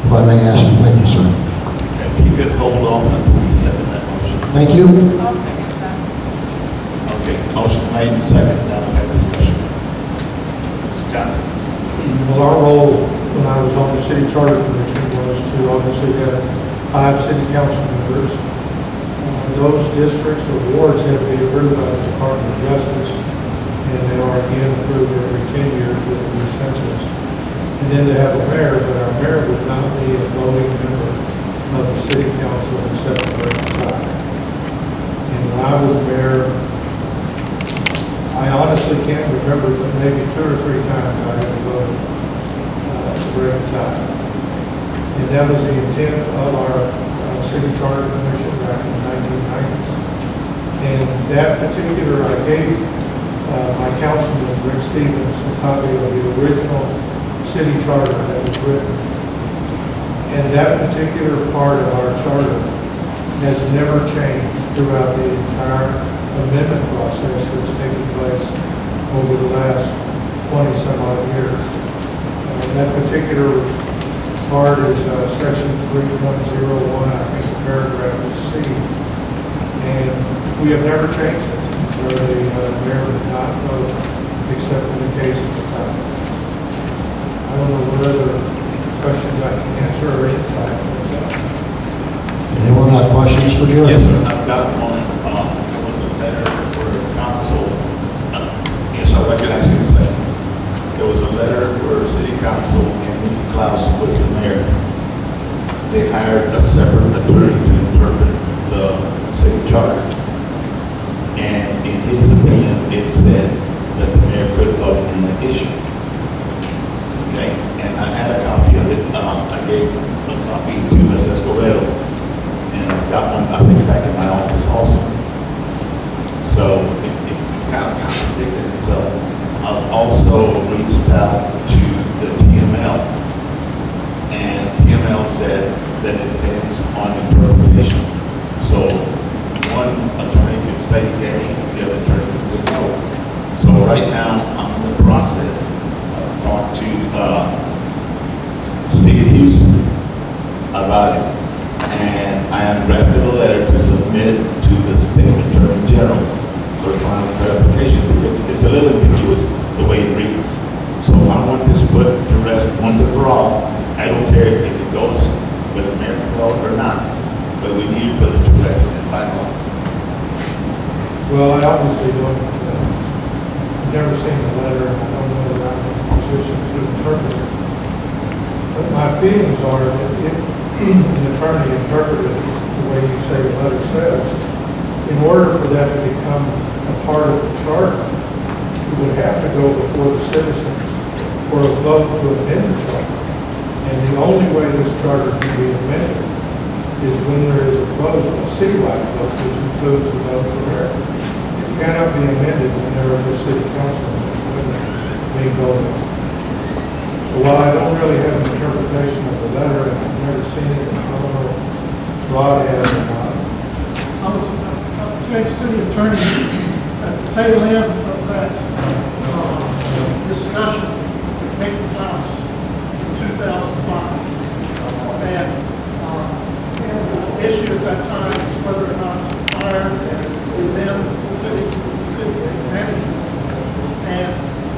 If I may ask you, thank you, sir. If you could hold off until we second that motion. Thank you. I'll second that. Okay, motion made and seconded, now we'll have discussion. Mr. Johnson. Well, our role when I was on the city charter commission was to obviously have 5 city council members. Those districts or wards have to be approved by the Department of Justice, and they are again approved every 10 years with a new census. And then to have a mayor, but our mayor would not be a voting member of the city council except for a time. And when I was mayor, I honestly can't remember, but maybe 2 or 3 times I had to vote for a time. And that was the intent of our city charter commission back in the 1990s. And that particular, I gave my councilman, Rick Stevens, a copy of the original city charter that was written. And that particular part of our charter has never changed throughout the entire amendment process that's taken place over the last 20 some odd years. That particular part is section 3.01, I think the paragraph is C. And we have never changed it, where the mayor would not vote except in the case of the time. I don't know what other questions I can answer or insight. Anyone have questions for Jerry? Yes, sir, I've got one. There was a letter for council. Yes, I recognize you saying. There was a letter where city council and Mickey Klaus was the mayor. They hired a separate attorney to interpret the city charter. And in his opinion, it said that the mayor could vote in that issue. Okay, and I had a copy of it. I gave a copy to Ms. Escobedo. And I've got one, I think, back in my office also. So it's kind of contradicting itself. I've also reached out to the TML, and TML said that it depends on interpretation. So one attorney could say yay, the other attorney could say no. So right now, I'm in the process of talking to Steve Houston about it. And I am drafting a letter to submit to the state attorney general for final clarification, because it's a little ambiguous the way it reads. So I want this put to rest once and for all. I don't care if it goes with the mayor vote or not, but we need to put it to rest and finalize. Well, I obviously don't, I've never seen the letter, and I don't know that I'm in a position to interpret it. But my feelings are that if an attorney interpreted it the way you say the letter says, in order for that to become a part of the charter, it would have to go before the citizens for a vote to amend the charter. And the only way this charter can be amended is when there is a vote, a citywide vote, which includes the vote for mayor. It cannot be amended when there are just city councilmen being voted on. So while I don't really have an interpretation of the letter, and I've never seen it, and I don't know if Rod has or not. I was a city attorney at the tail end of that discussion with Nathan Klaus in 2005. And the issue at that time was whether or not to fire or then the city manager. And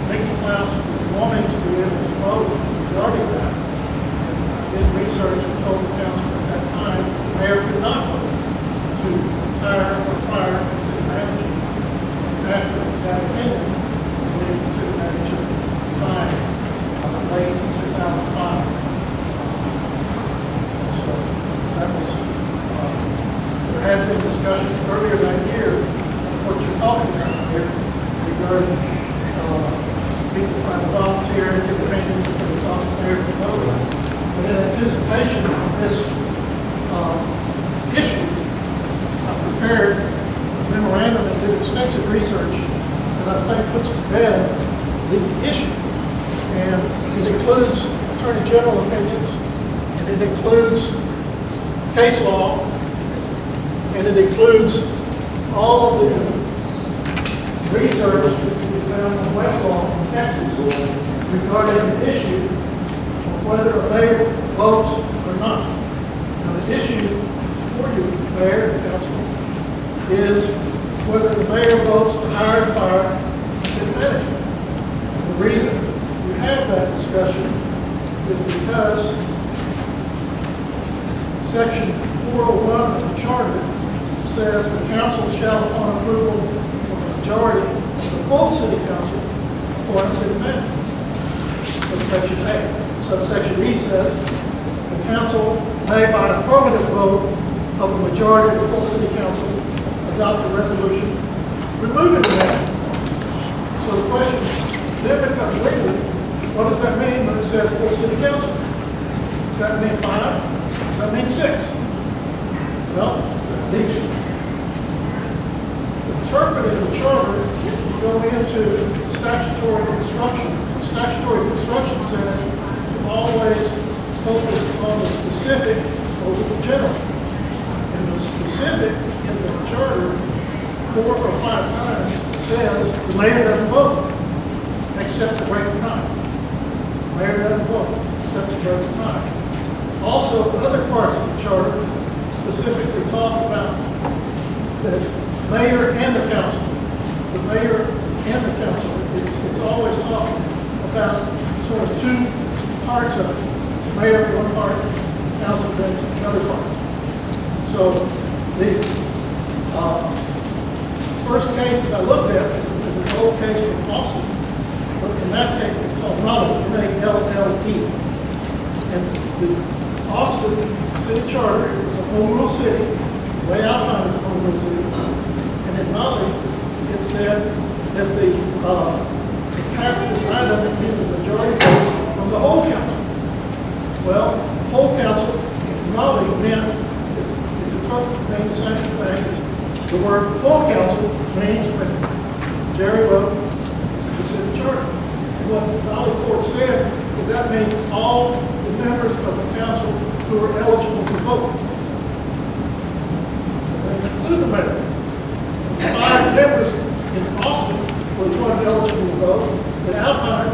Nathan Klaus was wanting to be able to vote regarding that. And I did research and told the council at that time, the mayor could not vote to hire or fire the city manager. After that opinion, the city manager resigned late in 2005. So that was, there had been discussions earlier that year of what you're talking about here regarding people trying to volunteer and give opinions for the top mayor to vote on. But in anticipation of this issue, I prepared a memorandum and did extensive research that I think puts to bed the issue. And it includes Attorney General opinions, and it includes case law, and it includes all of the research that we found in Westlaw in Texas regarding the issue of whether a mayor votes or not. Now, the issue for you, Mayor and Council, is whether the mayor votes to hire and fire the city manager. And the reason we have that discussion is because Section 401 of the Charter says the council shall, upon approval of the majority of the full city council, appoint a city manager. Subsection A. Subsection B says the council may, by affirmative vote of a majority of the full city council, adopt a resolution removing the manager. So the question then becomes legally, what does that mean when it says full city council? Does that mean 5? Does that mean 6? Well, interpreting the charter, you go into statutory construction. Statutory construction says you always focus on the specific over the general. And the specific in the charter, 4 or 5 times, says the mayor doesn't vote except to break the time. The mayor doesn't vote except to break the time. Also, other parts of the charter specifically talk about the mayor and the council. The mayor and the council. It's always talking about sort of 2 parts of it. The mayor one part, the council then another part. So the first case that I looked at is an old case from Austin. But in that case, it's called Raleigh, R-A-L-L-E. And the Austin city charter is a home rule city, way out of a home rule city. And in Raleigh, it said that it passed this item that needed a majority vote from the whole council. Well, the whole council in Raleigh meant, is interpreted the same thing as the word full council means when Jerry wrote the city charter. And what the Raleigh court said is that means all the members of the council who are eligible to vote. So they include the mayor. 5 members in Austin were the ones eligible to vote. And Alpine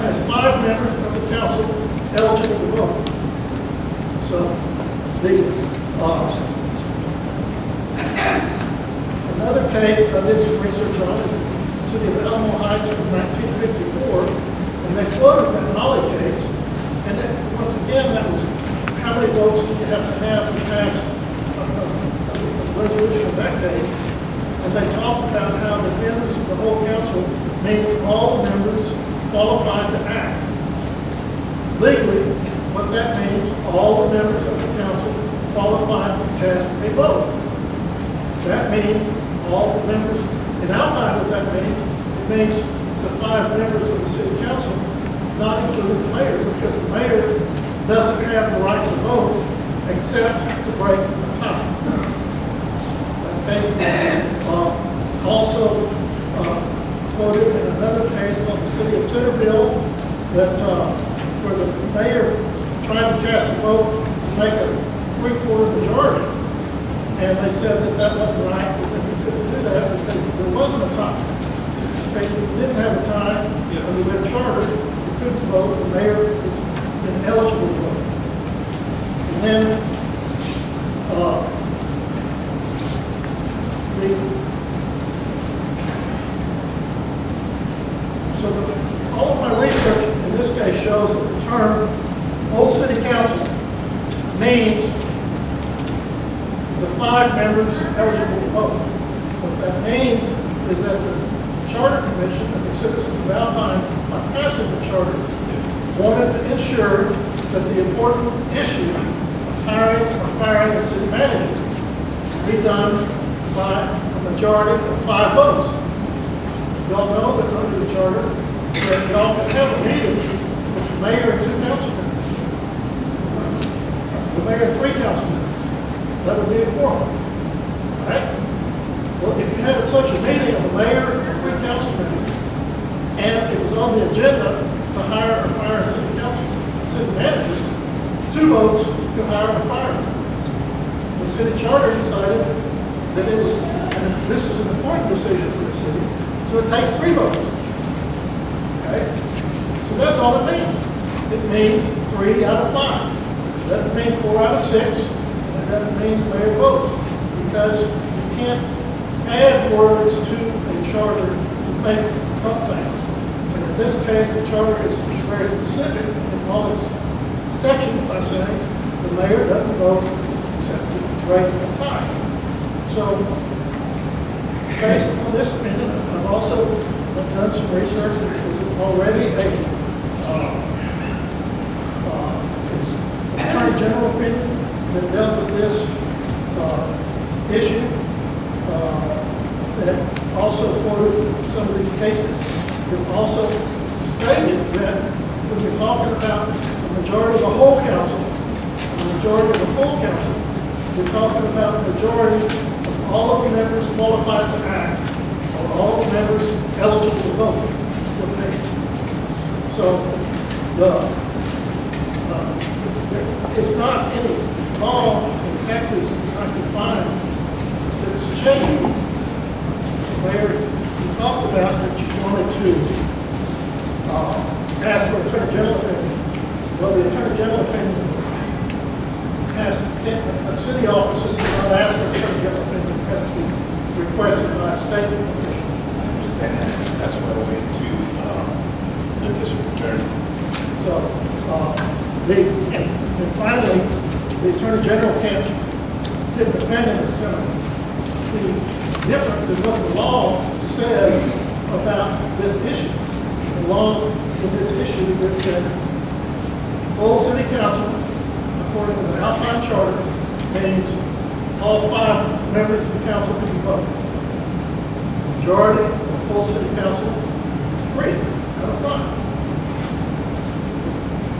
has 5 members of the council eligible to vote. So another case that I did some research on is the city of Alamo Heights from 1954. And they quoted that Molly case, and then, once again, that was, how many votes do you have to pass a resolution of that case? And they talked about how the members of the whole council means all members qualified to act. Legally, what that means, all the members of the council qualified to cast a vote. That means all the members, and outline what that means, it means the 5 members of the city council, not including the mayor, because the mayor doesn't have the right to vote except to break the tie. That case also quoted in another case called the City of Centerville, that where the mayor tried to cast a vote to make a 3/4 majority, and they said that that wasn't right, that we couldn't do that because there wasn't a tie. If we didn't have a tie, and we had a charter, we couldn't vote, the mayor was ineligible to vote. And then, all of my research in this case shows that the term full city council means the 5 members eligible to vote. What that means is that the Charter Commission and the citizens of Alpine, by passing the charter, wanted to ensure that the important issue of hiring or firing the city manager be done by a majority of 5 votes. Y'all know that under the charter, that y'all can have a meeting with the mayor and 2 council members. The mayor and 3 council members. That would be a quorum. All right? Well, if you had such a meeting of the mayor and 3 council members, and it was on the agenda to hire or fire a city manager, 2 votes to hire or fire him. The city charter decided that it was, and this is an important decision for the city, so it takes 3 votes. Okay? So that's all it means. It means 3 out of 5. It doesn't mean 4 out of 6. And it doesn't mean the mayor votes. Because you can't add words to a charter to make up things. And in this case, the charter is very specific in all its sections by saying the mayor doesn't vote except to break a tie. So, based on this opinion, I've also done some research that is already it's Attorney General opinion that deals with this issue, that also quoted some of these cases, that also stated that when we're talking about the majority of the whole council, the majority of the full council, we're talking about the majority of all of the members qualified to act, or all of the members eligible to vote. So, it's not any law in Texas that I can find that's changed. Where you talked about that you wanted to ask for Attorney General opinion. Well, the Attorney General opinion has, a city officer does not ask for Attorney General opinion, it has to be requested by a state official. And that's why I went to the district attorney. So, and finally, the Attorney General can't give an opinion that's going to be different than what the law says about this issue. The law in this issue is that full city council, according to the Alpine Charter, means all 5 members of the council can vote. Majority of the full city council is 3 out of 5.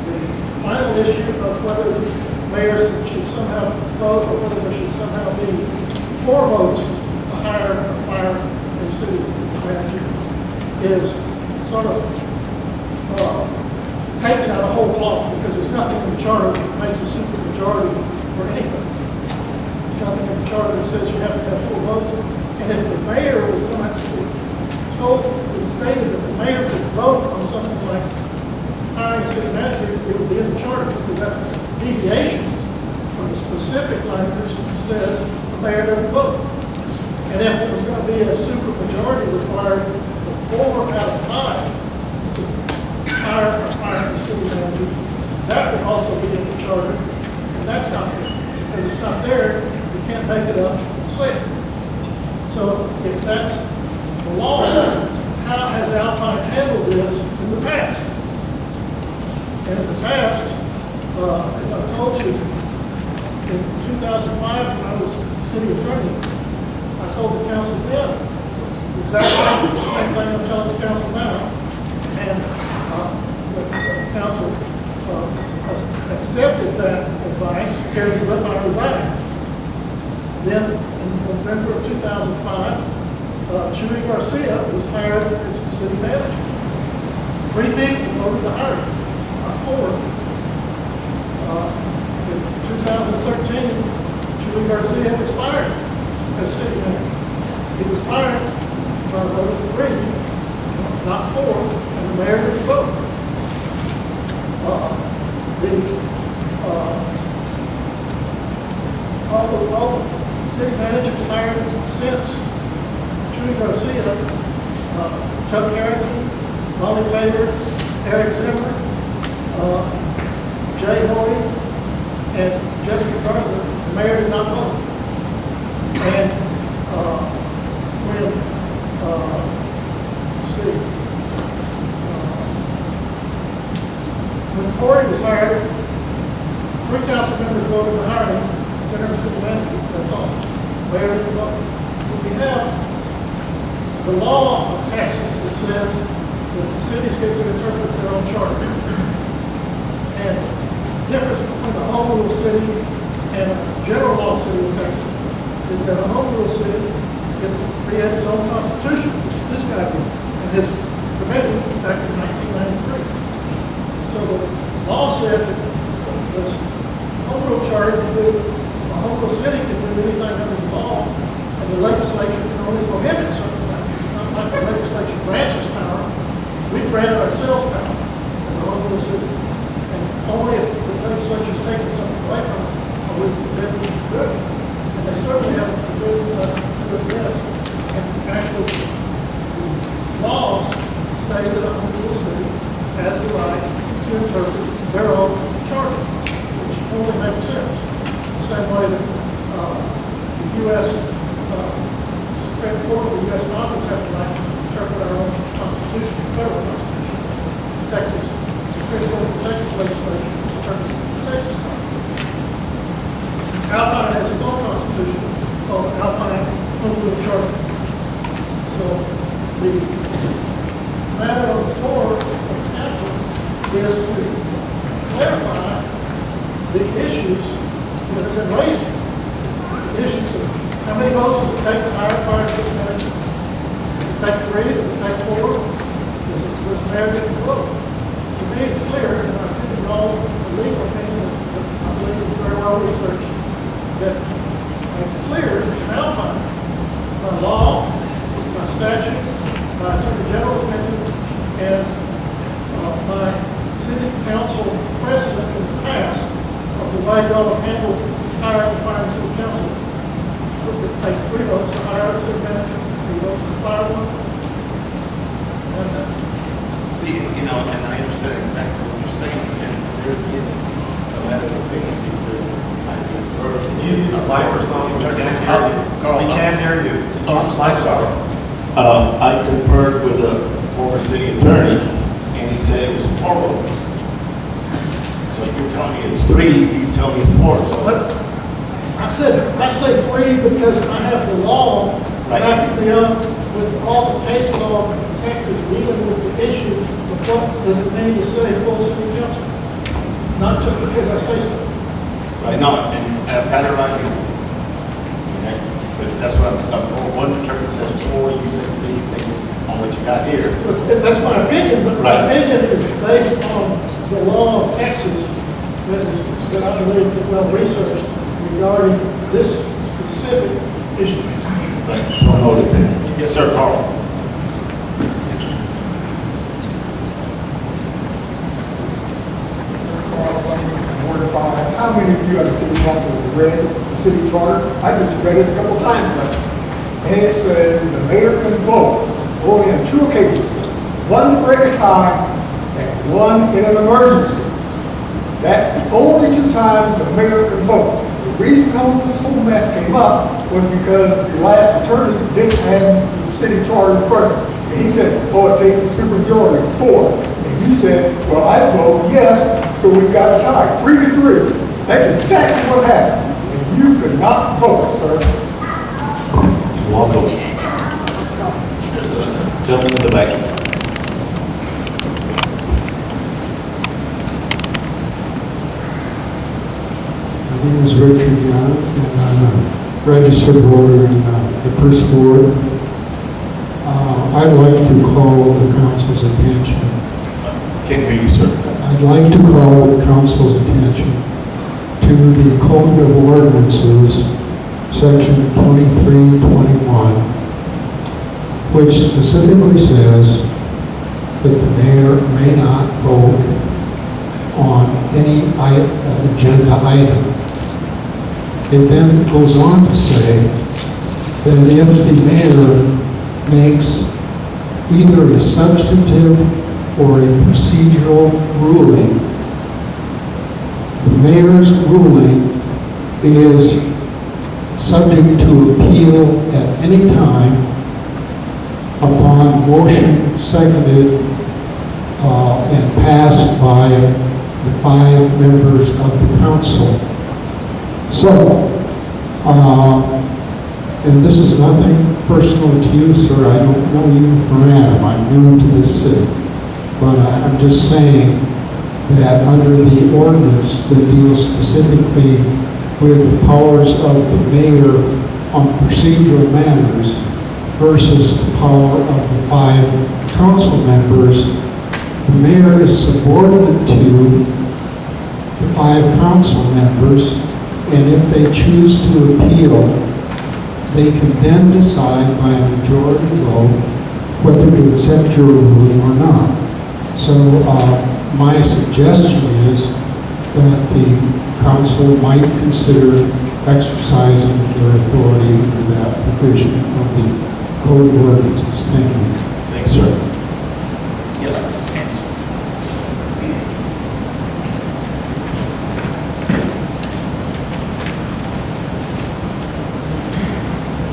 The final issue of whether mayors should somehow vote or whether there should somehow be 4 votes to hire or fire a city manager is sort of taken out of whole cloth, because there's nothing in the charter that makes a super majority for anything. There's nothing in the charter that says you have to have 4 votes. And if the mayor was going to stated that the mayor could vote on something like hiring a city manager, it would be in the charter, because that's a deviation from the specific language that says the mayor doesn't vote. And if it was going to be a super majority required of 4 out of 5 to hire or fire the city manager. That would also be in the charter, and that's not there. Because it's not there, you can't make it up and say it. So if that's the law, how has Alpine handled this in the past? And in the past, as I told you, in 2005, when I was city attorney, I told the council then exactly the same thing I'm telling the council now. And the council accepted that advice, carried it up, I resigned. Then in November of 2005, Chuy Garcia was hired as city manager. 3 people voted to hire him, not 4. In 2013, Chuy Garcia was fired as city manager. He was fired by a vote of 3, not 4, and the mayor didn't vote. All the city managers hired since Chuy Garcia, Chuck Harrington, Molly Taylor, Eric Zimmer, Jay Hoy, and Jessica Garza, the mayor did not vote. And when Corey was hired, 3 council members voted to hire him as interim city manager. That's all. Mayor didn't vote. So we have the law of Texas that says that the cities get to interpret their own charter. And the difference between a home rule city and a general law city in Texas is that a home rule city gets to create its own constitution, which this guy did, and his committee back in 1993. So the law says that this home rule charter can do, a home rule city can do anything under the law, and the legislature can only prohibit certain things. It's not like the legislature grants us power. We grant ourselves power as a home rule city. And only if the legislature's taking something away from us are we forbidden to do it. And they certainly haven't forbidden us to do this. And actually, the laws say that a home rule city has the right to interpret their own charter, which only makes sense. The same way that the U.S. Supreme Court, the U.S. Congress have the right to interpret our own constitution, the federal constitution. Texas Supreme Court, the Texas legislature interprets the Texas constitution. Alpine has its own constitution called the Alpine Home Rule Charter. So the matter on the floor of the council is to clarify the issues that have been raised. The issues of how many votes does it take to hire fire city manager? Does it take 3? Does it take 4? Does the mayor get the vote? To me, it's clear, and I think in all the legal opinions, I believe it's very well researched, that it's clear that in Alpine, by law, by statute, by Attorney General opinion, and by city council precedent in the past of the way y'all have handled hiring and firing city council. It takes 3 votes to hire a city manager, 3 votes to fire one. That's it. See, and I understand exactly what you're saying, and there is a matter of opinion, because I concur. Can you use a mic or something? We can't hear you. We can't hear you. I'm sorry. I conferred with a former city attorney, and he said it was 4 votes. So you're telling me it's 3, he's telling me it's 4, so. But I say 3 because I have the law backing me up with all the case law in Texas dealing with the issue of what does it mean to say full city council? Not just because I say so. Right, no, and I've got it right here. Okay, but that's what one attorney says 4, you say 3, based on what you got here. That's my opinion, but my opinion is based on the law of Texas that I believe is well researched regarding this specific issue. Right, so noted then. Yes, sir, Carl. Ward 5. How many of you on the city council have read the city charter? I just read it a couple times now. And it says the mayor can vote only on 2 occasions. One to break a tie and one in an emergency. That's the only two times the mayor can vote. The reason how this whole mess came up was because the last attorney didn't have the city charter in front of him. And he said, oh, it takes a supermajority of 4. And you said, well, I vote yes, so we've got a tie, 3-3. That's exactly what happened. And you could not vote, sir. You're welcome. There's a gentleman in the back. My name is Richard Young, and I'm a registered voter in the First Ward. I'd like to call the council's attention. Can't hear you, sir. I'd like to call the council's attention to the Code of Ordinances, Section 2321, which specifically says that the mayor may not vote on any agenda item. It then goes on to say that if the mayor makes either a substantive or a procedural ruling, the mayor's ruling is subject to appeal at any time upon motion seconded and passed by the 5 members of the council. So, and this is nothing personal to you, sir. I don't know you from Adam. I'm new to this city. But I'm just saying that under the ordinance that deals specifically with the powers of the mayor on procedural matters versus the power of the 5 council members, the mayor is subordinate to the 5 council members, and if they choose to appeal, they can then decide by a majority vote whether to accept your ruling or not. So my suggestion is that the council might consider exercising their authority under that provision of the Code of Ordinances. Thank you. Thanks, sir. Yes, sir.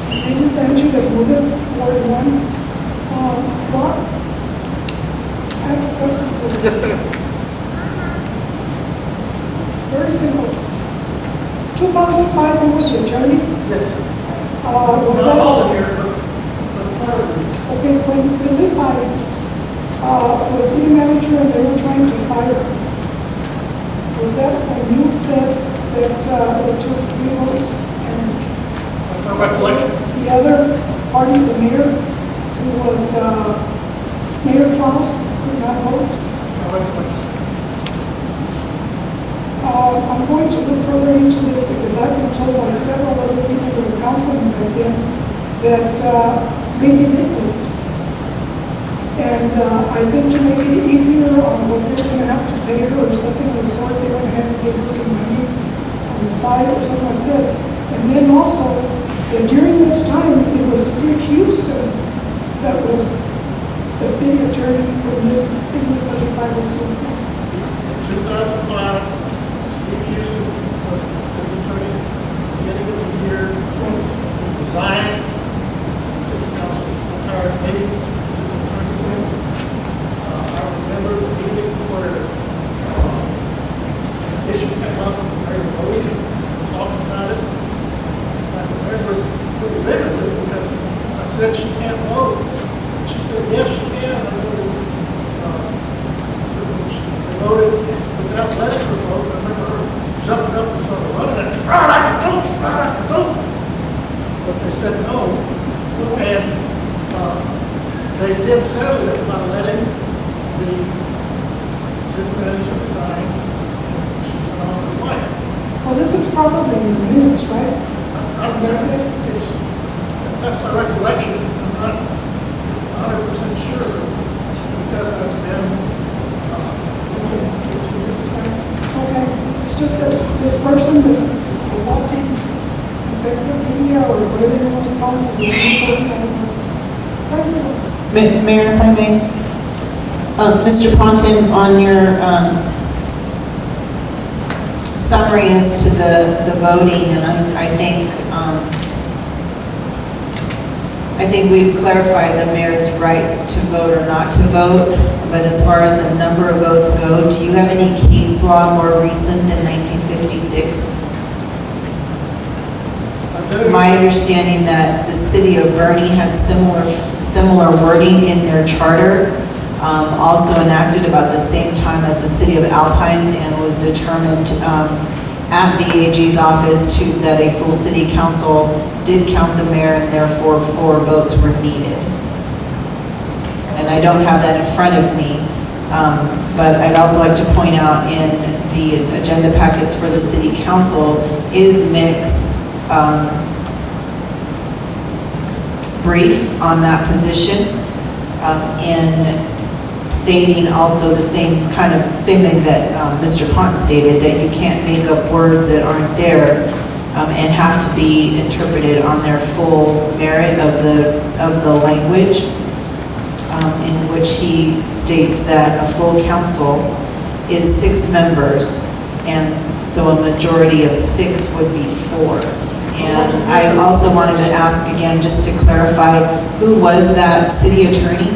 My name is Angie Bermudez, Ward 1. What? I have a question for you. Yes, ma'am. Very simple. 2005, you were the attorney? Yes. Was Not that? all of here, but part of it. Okay, when Felipe was city manager and they were trying to fire him, was that when you said that it took 3 votes and That's my recollection. the other party, the mayor, who was Mayor Klaus, could not vote? My recollection. I'm going to look further into this because I've been told by several other people who are councilmen back then that maybe they vote. And I think to make it easier on what they're going to have to pay her or something of the sort, they're going to have to give her some money on the side or something like this. And then also, that during this time, it was Steve Houston that was the city attorney when this thing with the fire was going on. In 2005, Steve Houston was the city attorney. Beginning of the year, he resigned. The city council hired me, city attorney. I remember the meeting where the issue came up, Mary Rose talked about it. I remember pretty vividly because I said she can't vote. She said, yes, she can. I they voted without letting her vote. I remember her jumping up and sort of running and, I can vote, I can vote. But they said no. And they did settle it by letting the city manager resign. She went on her way. So this is probably in the minutes, right? It's, that's my recollection. I'm not 100% sure because that's been 14 years ago. Okay, it's just that this person that's walking encyclopedia or whatever you want to call it is a really important kind of this. Mayor, if I may, Mr. Ponton, on your summary as to the voting, and I think we've clarified the mayor's right to vote or not to vote, but as far as the number of votes go, do you have any case law more recent than 1956? My understanding that the city of Bernie had similar wording in their charter, also enacted about the same time as the city of Alpines, and was determined at the AG's office that a full city council did count the mayor, and therefore 4 votes were needed. And I don't have that in front of me, but I'd also like to point out in the agenda packets for the city council is Mick's brief on that position, and stating also the same thing that Mr. Pont stated, that you can't make up words that aren't there and have to be interpreted on their full merit of the language, in which he states that a full council is 6 members, and so a majority of 6 would be 4. And I also wanted to ask again, just to clarify, who was that city attorney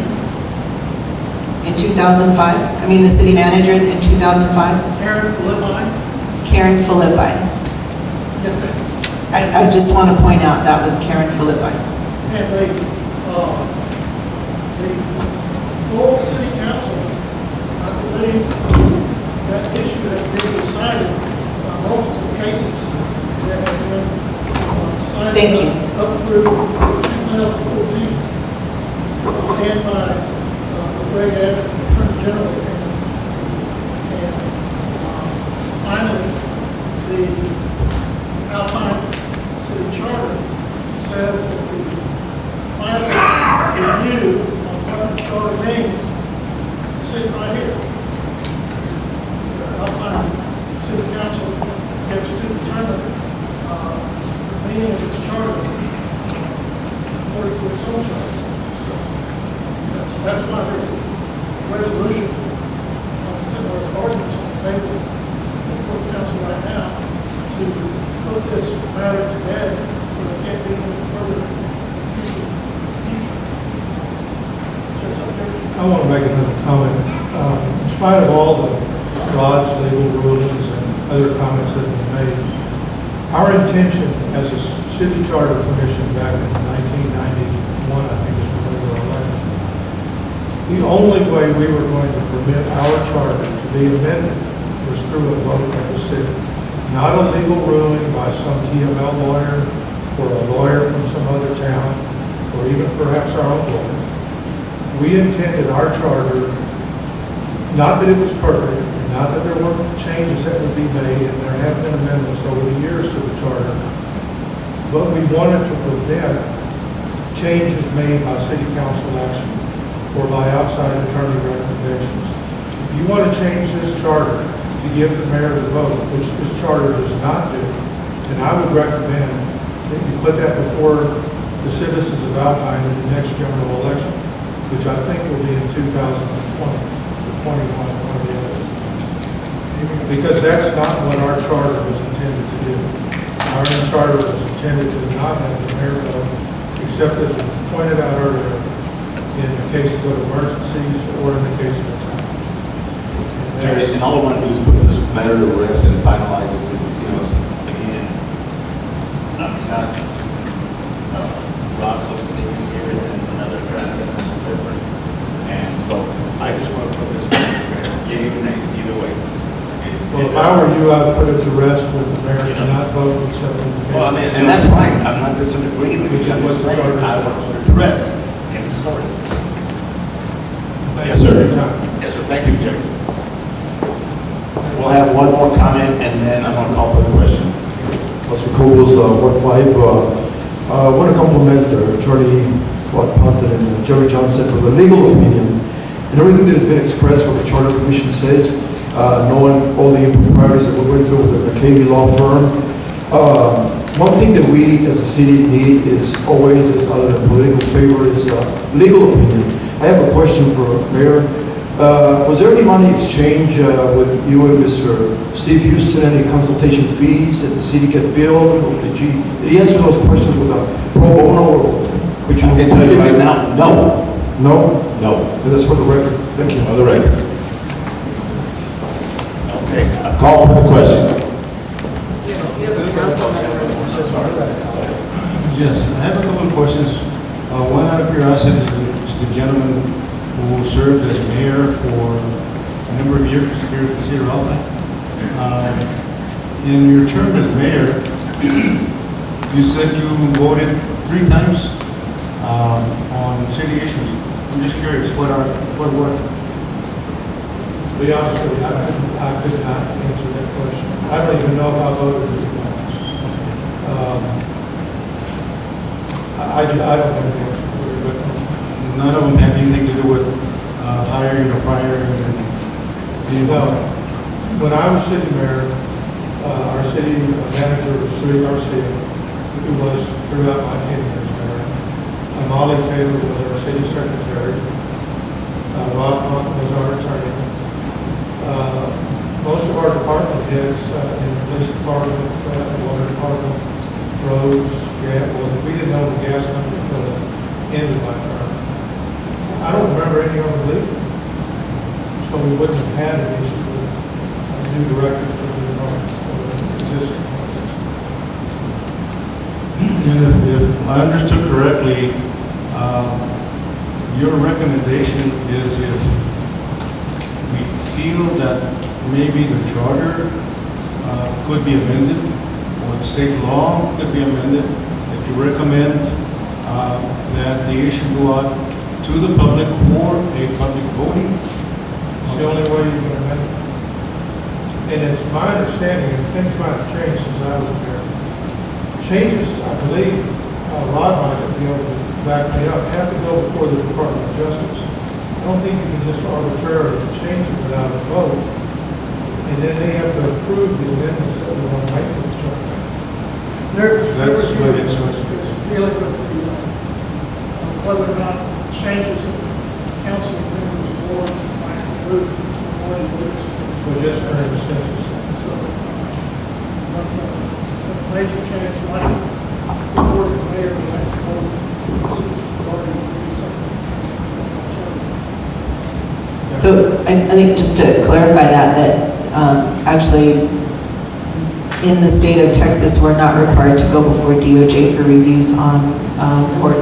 in 2005? I mean, the city manager in 2005? Karen Philippi. Karen Philippi. Yes, ma'am. I just want to point out that was Karen Philippi. And the full city council, I believe that issue has been decided on multiple cases that have been decided Thank you. up through 2014, and by the great Attorney General. And finally, the Alpine City Charter says that the final review on what the charter means sits right here. The Alpine City Council gets to determine the meaning of its charter according to its own charter. So that's why there's a resolution or ordinance on the table before the council right now to put this matter to bed so there can't be any further future. I want to make another comment. In spite of all the Rod's legal rulings and other comments that have been made, our intention as a city charter commission back in 1991, I think is when we were elected, the only way we were going to permit our charter to be amended was through a vote of the city. Not a legal ruling by some TML lawyer or a lawyer from some other town, or even perhaps our own lawyer. We intended our charter, not that it was perfect, and not that there weren't changes that would be made, and there have been amendments over the years to the charter, but we wanted to prevent changes made by city council action or by outside attorney recommendations. If you want to change this charter to give the mayor the vote, which this charter does not do, then I would recommend that you put that before the citizens of Alpine in the next general election, which I think will be in 2020 or 21, one or the other. Because that's not what our charter was intended to do. Our charter was intended to not have the mayor vote, except as was pointed out earlier, in the cases of emergencies or in the case of attack. Jerry, and all I want to do is put this matter to rest and finalize it. It's, again, not Rod's opinion here and then another attorney says something different. And so I just want to put this matter to rest. Yeah, either way. Well, if I were you, I would put it to rest with the mayor to not vote except in the case. Well, I mean, and that's fine. I'm not disagreeing with you. I'm just saying, I want to put it to rest. End of story. Yes, sir. Yes, sir. Thank you, Jerry. We'll have one more comment, and then I'm going to call for the question. Councilor Kobels, Ward 5. I want to compliment Attorney Rod Ponton and Jerry Johnson for the legal opinion and everything that has been expressed, what the Charter Commission says, knowing all the improprieties that we went through with the McCabe law firm. One thing that we as a city need is always, is other than political favor, is legal opinion. I have a question for Mayor Was there any money exchange with you and Mr. Steve Houston, any consultation fees that the city get billed? Or did you answer those questions with a pro bono? Or could you? I can tell you right now, no. No? No. That's for the record. Thank you. For the record. Okay, I've called for the question. Yes, I have a couple of questions. One out of curiosity, the gentleman who served as mayor for a number of years here at the city of Alpine. In your term as mayor, you said you voted 3 times on city issues. I'm just curious, what were? To be honest with you, I could not answer that question. I don't even know if I voted as a balance. I don't have the answer for you, but None of them have anything to do with hiring or firing? well, when I was city mayor, our city manager was Sri Garcia, who was throughout my tenure as mayor. Molly Taylor was our city secretary. Rob Conklin was our attorney. Most of our department heads in the police department, water department, roads, gas, well, we didn't own the gas company until the end of my term. I don't remember any of them leaving. So we wouldn't have had an issue with new directors for the departments or existing departments. And if I understood correctly, your recommendation is if we feel that maybe the charter could be amended, or the state law could be amended, that you recommend that the issue go out to the public for a public voting? It's the only way you can amend it. And it's my understanding, and things might have changed since I was mayor. Changes, I believe, Rod might be able to back me up, have to go before the Department of Justice. I don't think you can just arbitrarily change it without a vote. And then they have to approve the amendments that we want to make to the charter. That's my next question. Dealing with whether or not changes in council members' boards might include minority votes. So just for the census. So, a major change might before the mayor would have to vote to already do something. So I think just to clarify that actually in the state of Texas, we're not required to go before DOJ for reviews on board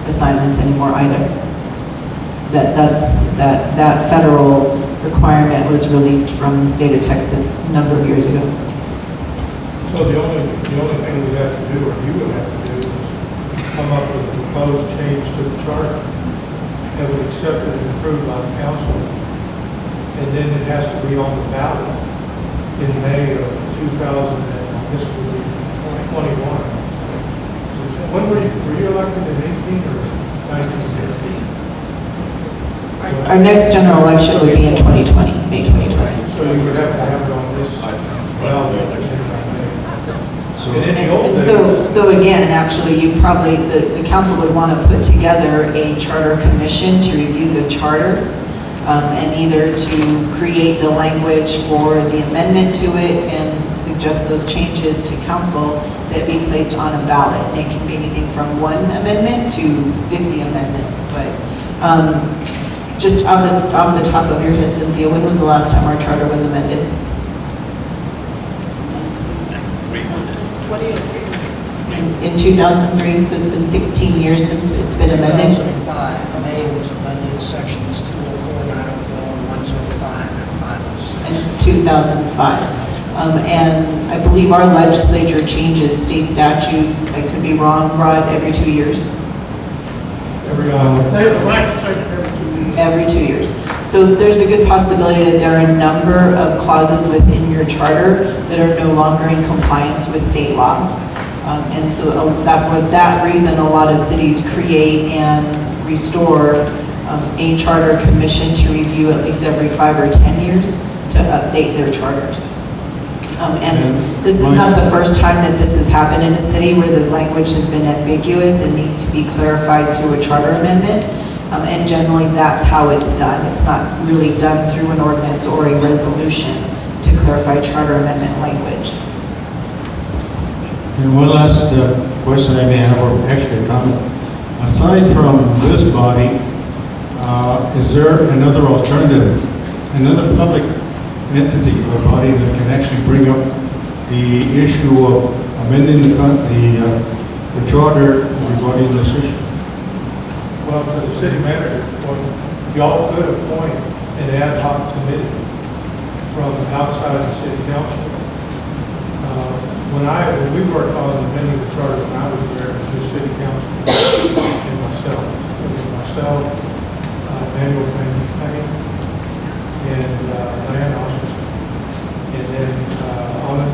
assignments anymore either. That federal requirement was released from the state of Texas a number of years ago. So the only thing we have to do, or you would have to do, is come up with a proposed change to the charter, have it accepted and approved by the council, and then it has to be on the ballot in May of 2021. When were you elected, in 18 or 1916? Our next general election would be in 2020, May 2020. So you would have to have it on this ballot. And so again, actually, you probably, the council would want to put together a charter commission to review the charter and either to create the language for the amendment to it and suggest those changes to council that be placed on a ballot. They can be anything from 1 amendment to 50 amendments, but just off the top of your head, Cynthia, when was the last time our charter was amended? 2003. In 2003, so it's been 16 years since it's been amended? 2005, May was amended sections 204, 904, 105, and 506. In 2005. And I believe our legislature changes state statutes, I could be wrong, Rod, every 2 years? They have the right to take it every 2 years. Every 2 years. So there's a good possibility that there are a number of clauses within your charter that are no longer in compliance with state law. And so for that reason, a lot of cities create and restore a charter commission to review at least every 5 or 10 years to update their charters. And this is not the first time that this has happened in a city where the language has been ambiguous and needs to be clarified through a charter amendment. And generally, that's how it's done. It's not really done through an ordinance or a resolution to clarify charter amendment language. And one last question I may have, or actually a comment. Aside from this body, is there another alternative, another public entity or body that can actually bring up the issue of amending the charter regarding this issue? Well, to the city manager's point, y'all could appoint an ad hoc committee from outside the city council. When we worked on amending the charter, when I was there, it was just city council and myself. It was myself, Manuel Payne, and Diane Oscarson, and then Ahmed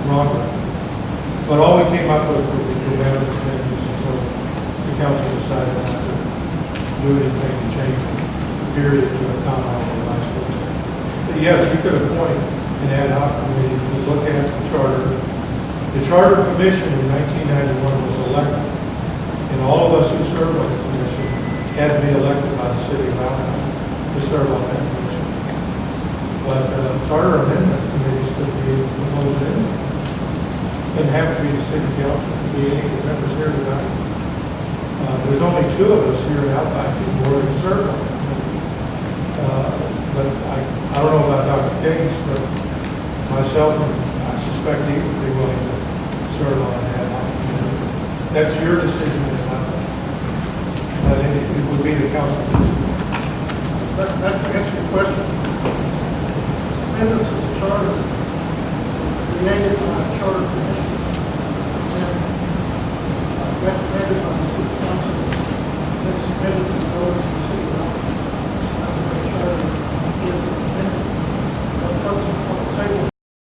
Ronda. But all we came up with were radical changes, and so the council decided not to do anything to change the period to a comma or vice versa. But yes, you could appoint an ad hoc committee to look at the charter. The Charter Commission in 1991 was elected, and all of us who served on the commission had to be elected by the city of Alabama to serve on that commission. But charter amendment committees could be proposed in. Doesn't have to be the city council, it could be any of the members here tonight. There's only 2 of us here at Outback who can serve on it. But I don't know about Dr. Kings, but myself and I suspect he would be willing to serve on that. That's your decision, but it would be the council's decision. That answers your question. Amendments of the charter created by a charter commission and recommended by the city council. It's submitted to those